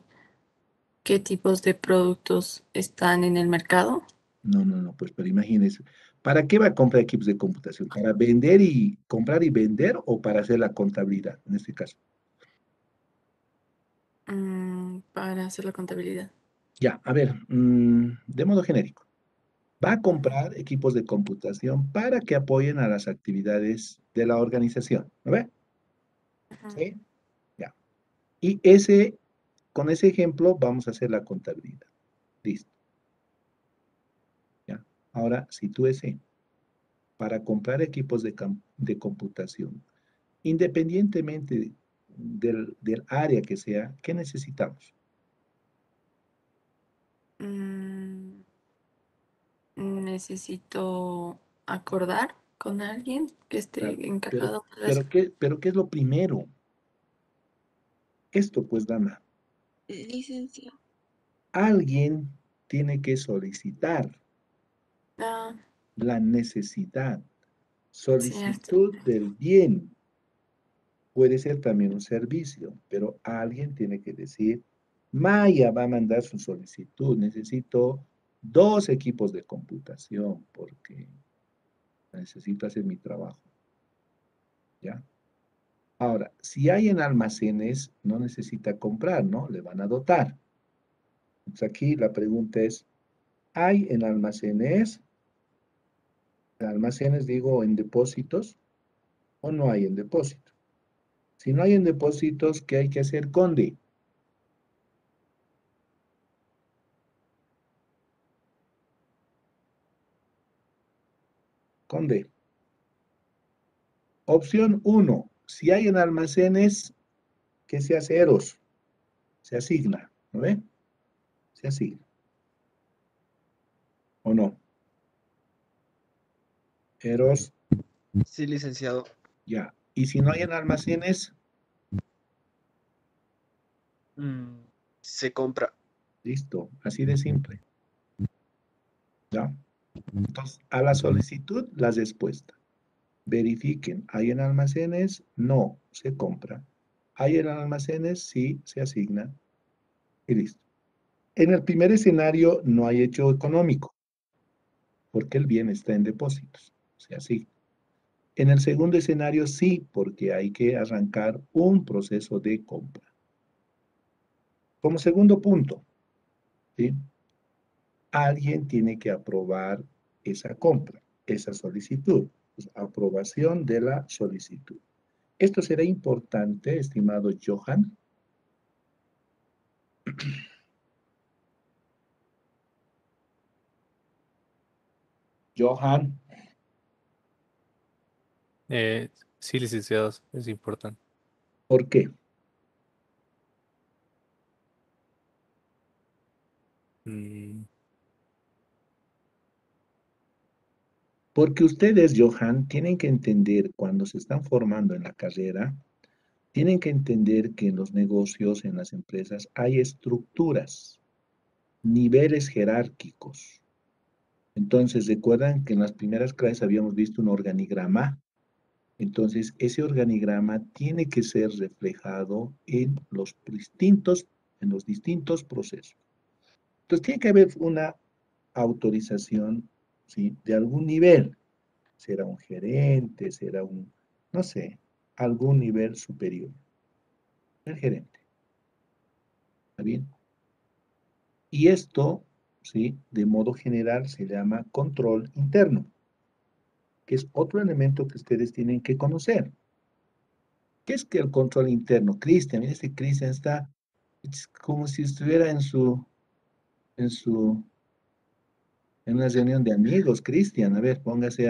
tipos de productos están en el mercado. No, pues pero imagínese, ¿para qué va a comprar equipos de computación? ¿Para vender y comprar y vender o para hacer la contabilidad en este caso? Para hacer la contabilidad. Ya, a ver, de modo genérico. Va a comprar equipos de computación para que apoyen a las actividades de la organización, ¿no ve? ¿Sí? Ya. Y con ese ejemplo vamos a hacer la contabilidad. Listo. Ya. Ahora, sitúese para comprar equipos de computación. Independientemente del área que sea, ¿qué necesitamos? Necesito acordar con alguien que Claro, esté encargado. pero ¿qué es lo primero? Esto pues, dama, Licenciado. alguien tiene que solicitar Ah, la necesidad, cierto. solicitud del bien. Puede ser también un servicio, pero alguien tiene que decir, Maya va a mandar su solicitud, necesito 2 equipos de computación porque necesito hacer mi trabajo. ¿Ya? Ahora, si hay en almacenes, no necesita comprar, ¿no? Le van a dotar. Entonces aquí la pregunta es, ¿hay en almacenes? Almacenes digo en depósitos o no hay en depósitos. Si no hay en depósitos, ¿qué hay que hacer, Conde? Conde. Opción 1. Si hay en almacenes, ¿qué se hace, Eros? Se asigna, ¿no ve? Se asigna. ¿O no? Eros. Sí, licenciado. Ya. Y si no hay en almacenes, Se compra. listo. Así de simple. ¿Ya? Entonces, a la solicitud, la respuesta. Verifiquen, ¿hay en almacenes? No, se compra. ¿Hay en almacenes? Sí, se asigna. Y listo. En el primer escenario no hay hecho económico, porque el bien está en depósitos, se asigna. En el segundo escenario sí, porque hay que arrancar un proceso de compra. Como segundo punto, ¿sí? Alguien tiene que aprobar esa compra, esa solicitud. Pues, aprobación de la solicitud. Esto será importante, estimado Johan. Johan. Sí, licenciados, es importante. ¿Por qué? Porque ustedes, Johan, tienen que entender cuando se están formando en la carrera, tienen que entender que en los negocios, en las empresas, hay estructuras, niveles jerárquicos. Entonces, recuerdan que en las primeras clases habíamos visto un organigrama. Entonces, ese organigrama tiene que ser reflejado en los distintos procesos. Entonces, tiene que haber una autorización, ¿sí?, de algún nivel. Será un gerente, será un, no sé, algún nivel superior. El gerente. ¿Está bien? Y esto, ¿sí?, de modo general se llama control interno, que es otro elemento que ustedes tienen que conocer. ¿Qué es que el control interno? Cristian, mira, este Cristian está es como si estuviera en una reunión de amigos. Cristian, a ver, póngase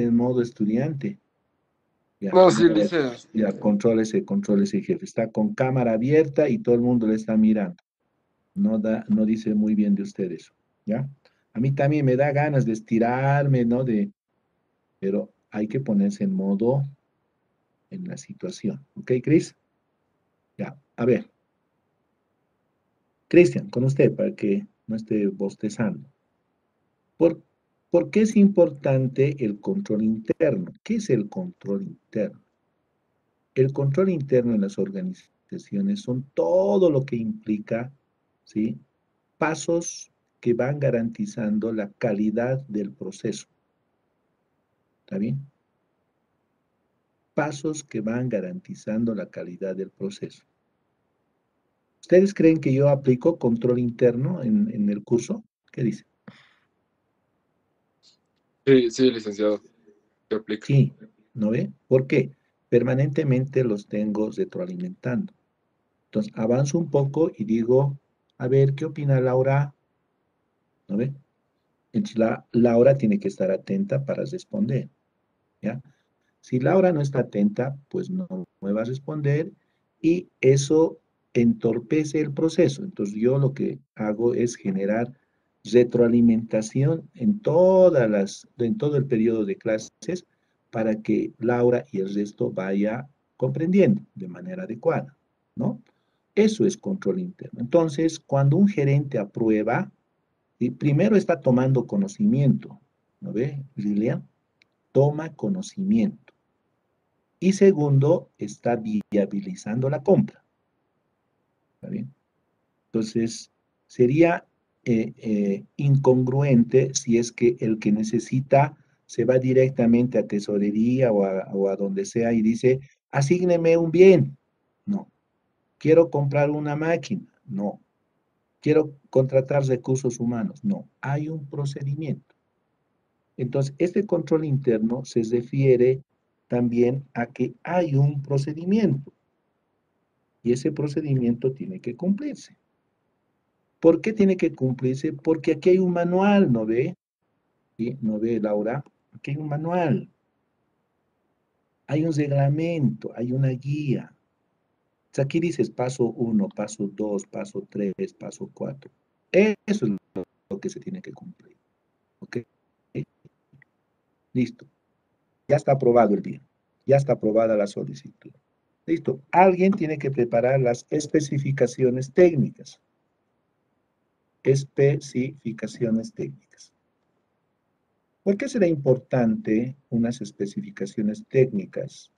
en modo estudiante. Ya, No, sí, lice. ya, contrólese, jefe. Está con cámara abierta y todo el mundo le está mirando. No dice muy bien de usted eso, ¿ya? A mí también me da ganas de estirarme, ¿no? Pero hay que ponerse en modo, en la situación. ¿Ok, Cris? Ya, a ver. Cristian, con usted, para que no esté bostezando. ¿Por qué es importante el control interno? ¿Qué es el control interno? El control interno en las organizaciones son todo lo que implica, ¿sí?, pasos que van garantizando la calidad del proceso. ¿Está bien? Pasos que van garantizando la calidad del proceso. ¿Ustedes creen que yo aplico control interno en el curso? ¿Qué dicen? Sí, sí, licenciado. Se aplica. Sí, ¿no ve? ¿Por qué? Permanentemente los tengo retroalimentando. Entonces, avanzo un poco y digo, a ver, ¿qué opina Laura? ¿No ve? Entonces, Laura tiene que estar atenta para responder, ¿ya? Si Laura no está atenta, pues no me va a responder y eso entorpece el proceso. Entonces, yo lo que hago es generar retroalimentación en todo el periodo de clases para que Laura y el resto vaya comprendiendo de manera adecuada, ¿no? Eso es control interno. Entonces, cuando un gerente aprueba, primero está tomando conocimiento, ¿no ve, Lilian? Toma conocimiento. Y segundo, está viabilizando la compra. ¿Está bien? Entonces, sería incongruente si es que el que necesita se va directamente a tesorería o a donde sea y dice, asígneme un bien. No. Quiero comprar una máquina. No. Quiero contratar recursos humanos. No. Hay un procedimiento. Entonces, este control interno se refiere también a que hay un procedimiento. Y ese procedimiento tiene que cumplirse. ¿Por qué tiene que cumplirse? Porque aquí hay un manual, ¿no ve? ¿Sí? ¿No ve, Laura? Aquí hay un manual. Hay un reglamento, hay una guía. O sea, aquí dices paso 1, paso 2, paso 3, paso 4. Eso es lo que se tiene que cumplir. ¿Ok? Listo. Ya está aprobado el bien. Ya está aprobada la solicitud. Listo. Alguien tiene que preparar las especificaciones técnicas. Especificaciones técnicas. ¿Por qué será importante unas especificaciones técnicas,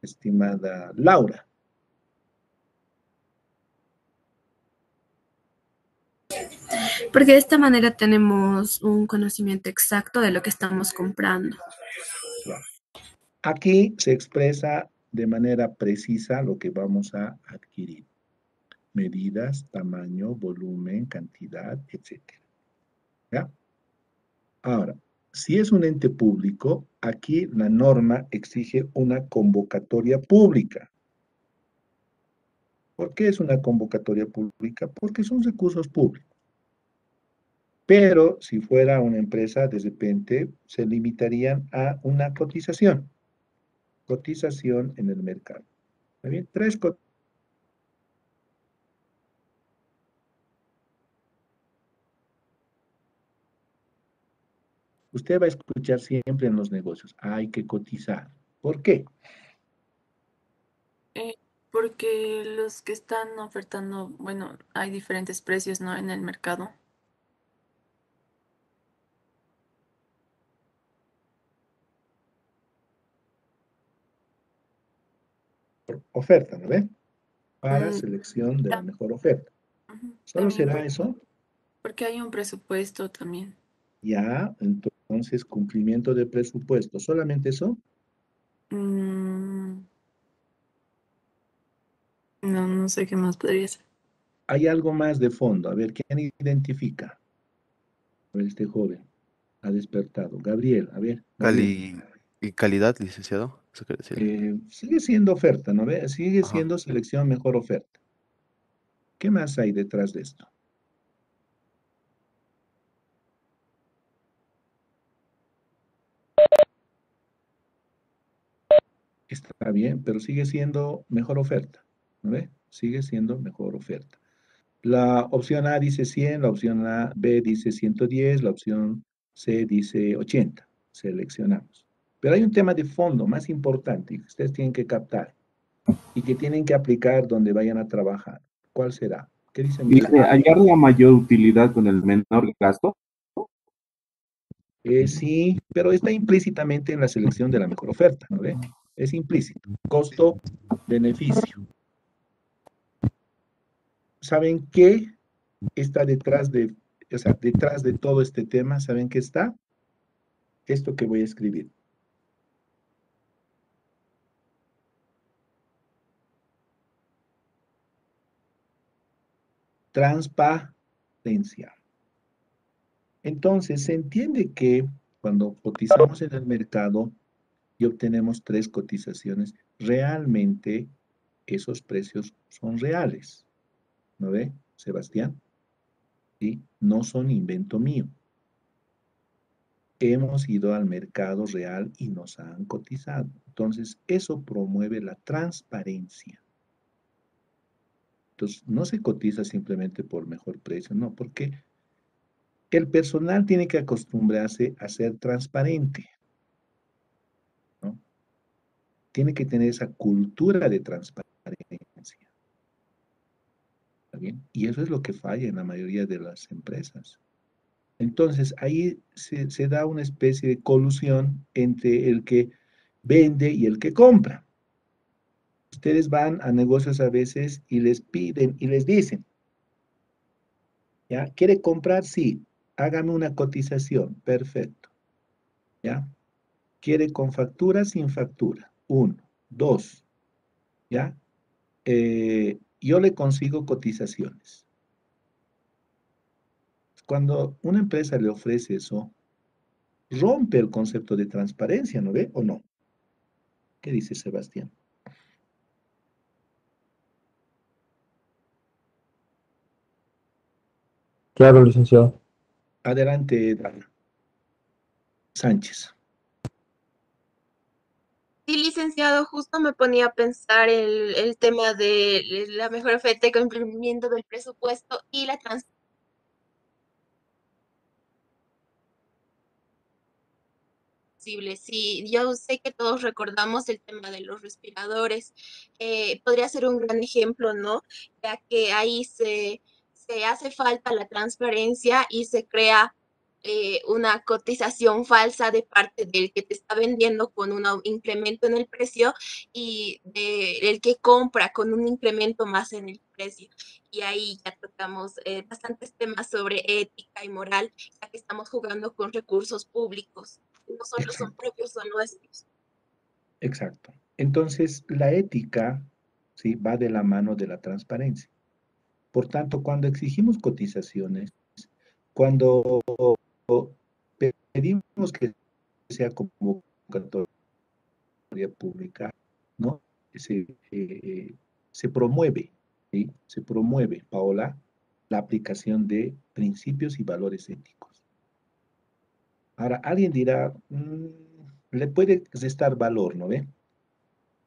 estimada Laura? Porque de esta manera tenemos un conocimiento exacto de lo que estamos comprando. Aquí se expresa de manera precisa lo que vamos a adquirir. Medidas, tamaño, volumen, cantidad, etc. ¿Ya? Ahora, si es un ente público, aquí la norma exige una convocatoria pública. ¿Por qué es una convocatoria pública? Porque son recursos públicos. Pero si fuera una empresa, de repente se limitarían a una cotización. Cotización en el mercado. ¿Está bien? Usted va a escuchar siempre en los negocios, hay que cotizar. ¿Por qué? Porque los que están ofertando, bueno, hay diferentes precios, ¿no? En el mercado. Oferta, ¿no ve? Para selección de la mejor oferta. ¿Solo También será eso? porque hay un presupuesto también. Ya, entonces cumplimiento de presupuesto. ¿Solamente eso? No, no sé qué más podría ser. Hay algo más de fondo. A ver, ¿quién identifica? A ver, este joven ha despertado. Gabriel, a ver. Gabriel. ¿Y calidad, licenciado? Eso quiere decir. Sigue siendo oferta, ¿no ve? Sigue Ajá. siendo selección mejor oferta. ¿Qué más hay detrás de esto? Está bien, pero sigue siendo mejor oferta, ¿no ve? Sigue siendo mejor oferta. La opción A dice 100, la opción B dice 110, la opción C dice 80. Seleccionamos. Pero hay un tema de fondo más importante que ustedes tienen que captar y que tienen que aplicar donde vayan a trabajar. ¿Cuál será? ¿Qué dice mi Dice, hallar la mayor utilidad con el menor gasto. Sí, pero está implícitamente en la selección de la mejor oferta, ¿no ve? Es implícito. Costo-beneficio. ¿Saben qué está detrás de, o sea, detrás de todo este tema? ¿Saben qué está? Esto que voy a escribir. Transparencia. Entonces, se entiende que cuando cotizamos en el mercado y obtenemos 3 cotizaciones, realmente esos precios son reales. ¿No ve, Sebastián? ¿Sí? No son invento mío. Hemos ido al mercado real y nos han cotizado. Entonces, eso promueve la transparencia. Entonces, no se cotiza simplemente por mejor precio, no, porque el personal tiene que acostumbrarse a ser transparente, ¿no? Tiene que tener esa cultura de transparencia. bien? Y eso es lo que falla en la mayoría de las empresas. Entonces, ahí se da una especie de colusión entre el que vende y el que compra. Ustedes van a negocios a veces y les piden y les dicen, ¿ya? ¿Quiere comprar? Sí. Hágame una cotización. Perfecto. ¿Ya? ¿Quiere con factura? Sin factura. 1. 2. ¿Ya? Yo le consigo cotizaciones. Cuando una empresa le ofrece eso, rompe el concepto de transparencia, ¿no ve? ¿O no? ¿Qué dice Sebastián? Claro, licenciado. Adelante, Dana Sánchez. Sí, licenciado, justo me ponía a pensar el tema de la mejor oferta y cumplimiento del presupuesto y la transparencia. Sí, yo sé que todos recordamos el tema de los respiradores. Podría ser un gran ejemplo, ¿no? Ya que ahí se hace falta la transparencia y se crea una cotización falsa de parte del que te está vendiendo con un incremento en el precio y del que compra con un incremento más en el precio. Y ahí ya tocamos bastantes temas sobre ética y moral, ya que estamos jugando con recursos públicos. No solo son propios, son nuestros. Exacto. Entonces, la ética, ¿sí? Va de la mano de la transparencia. Por tanto, cuando exigimos cotizaciones, cuando pedimos que sea convocatoria pública, ¿no? Se promueve, ¿sí? Se promueve, Paola, la aplicación de principios y valores éticos. Ahora, alguien dirá, le puede restar valor, ¿no ve?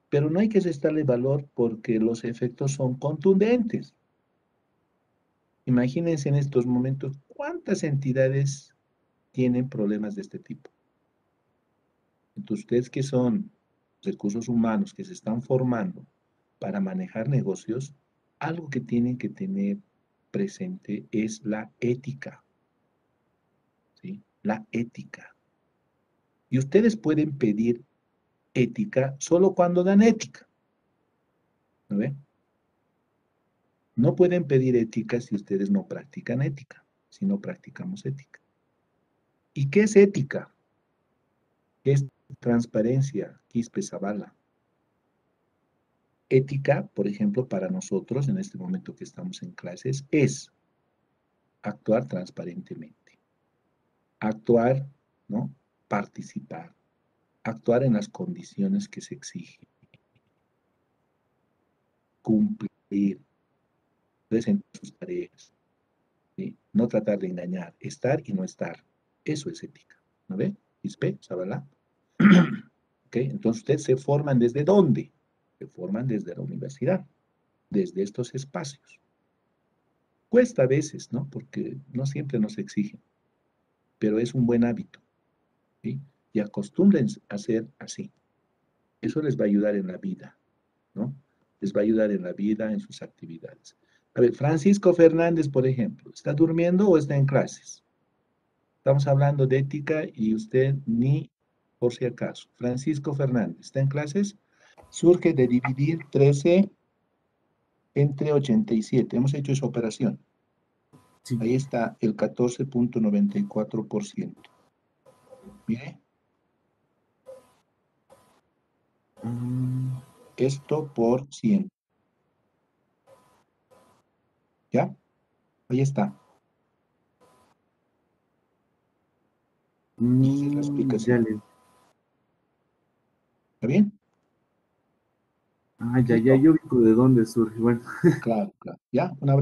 Pero no hay que restarle valor porque los efectos son contundentes. Imagínense en estos momentos cuántas entidades tienen problemas de este tipo. Entonces, ustedes que son recursos humanos que se están formando para manejar negocios, algo que tienen que tener presente es la ética. ¿Sí? La ética. Y ustedes pueden pedir ética solo cuando dan ética. ¿No ven? No pueden pedir ética si ustedes no practican ética, si no practicamos ética. ¿Y qué es ética? ¿Qué es transparencia? Quispe Zavala. Ética, por ejemplo, para nosotros, en este momento que estamos en clases, es actuar transparentemente, actuar, ¿no? Participar, actuar en las condiciones que se exigen, cumplir, presentar sus tareas, ¿sí? No tratar de engañar, estar y no estar. Eso es ética, ¿no ve? Quispe Zavala. ¿Ok? Entonces, ustedes se forman ¿desde dónde? Se forman desde la universidad, desde estos espacios. Cuesta a veces, ¿no? Porque no siempre nos exigen, pero es un buen hábito, ¿sí? Y acostúmbrense a ser así. Eso les va a ayudar en la vida, ¿no? Les va a ayudar en la vida, en sus actividades. A ver, Francisco Fernández, por ejemplo, ¿está durmiendo o está en clases? Estamos hablando de ética y usted ni por si acaso. Francisco Fernández, ¿está en clases? Surge de dividir 13 entre 87. Hemos hecho esa operación. Sí. Ahí está el 14.94%. Mire. Esto por 100. ¿Ya? Ahí está. Esa es la explicación. ¿Está bien? Ya ubico de dónde surge. Bueno. Claro, claro. ¿Ya? Un abrazo.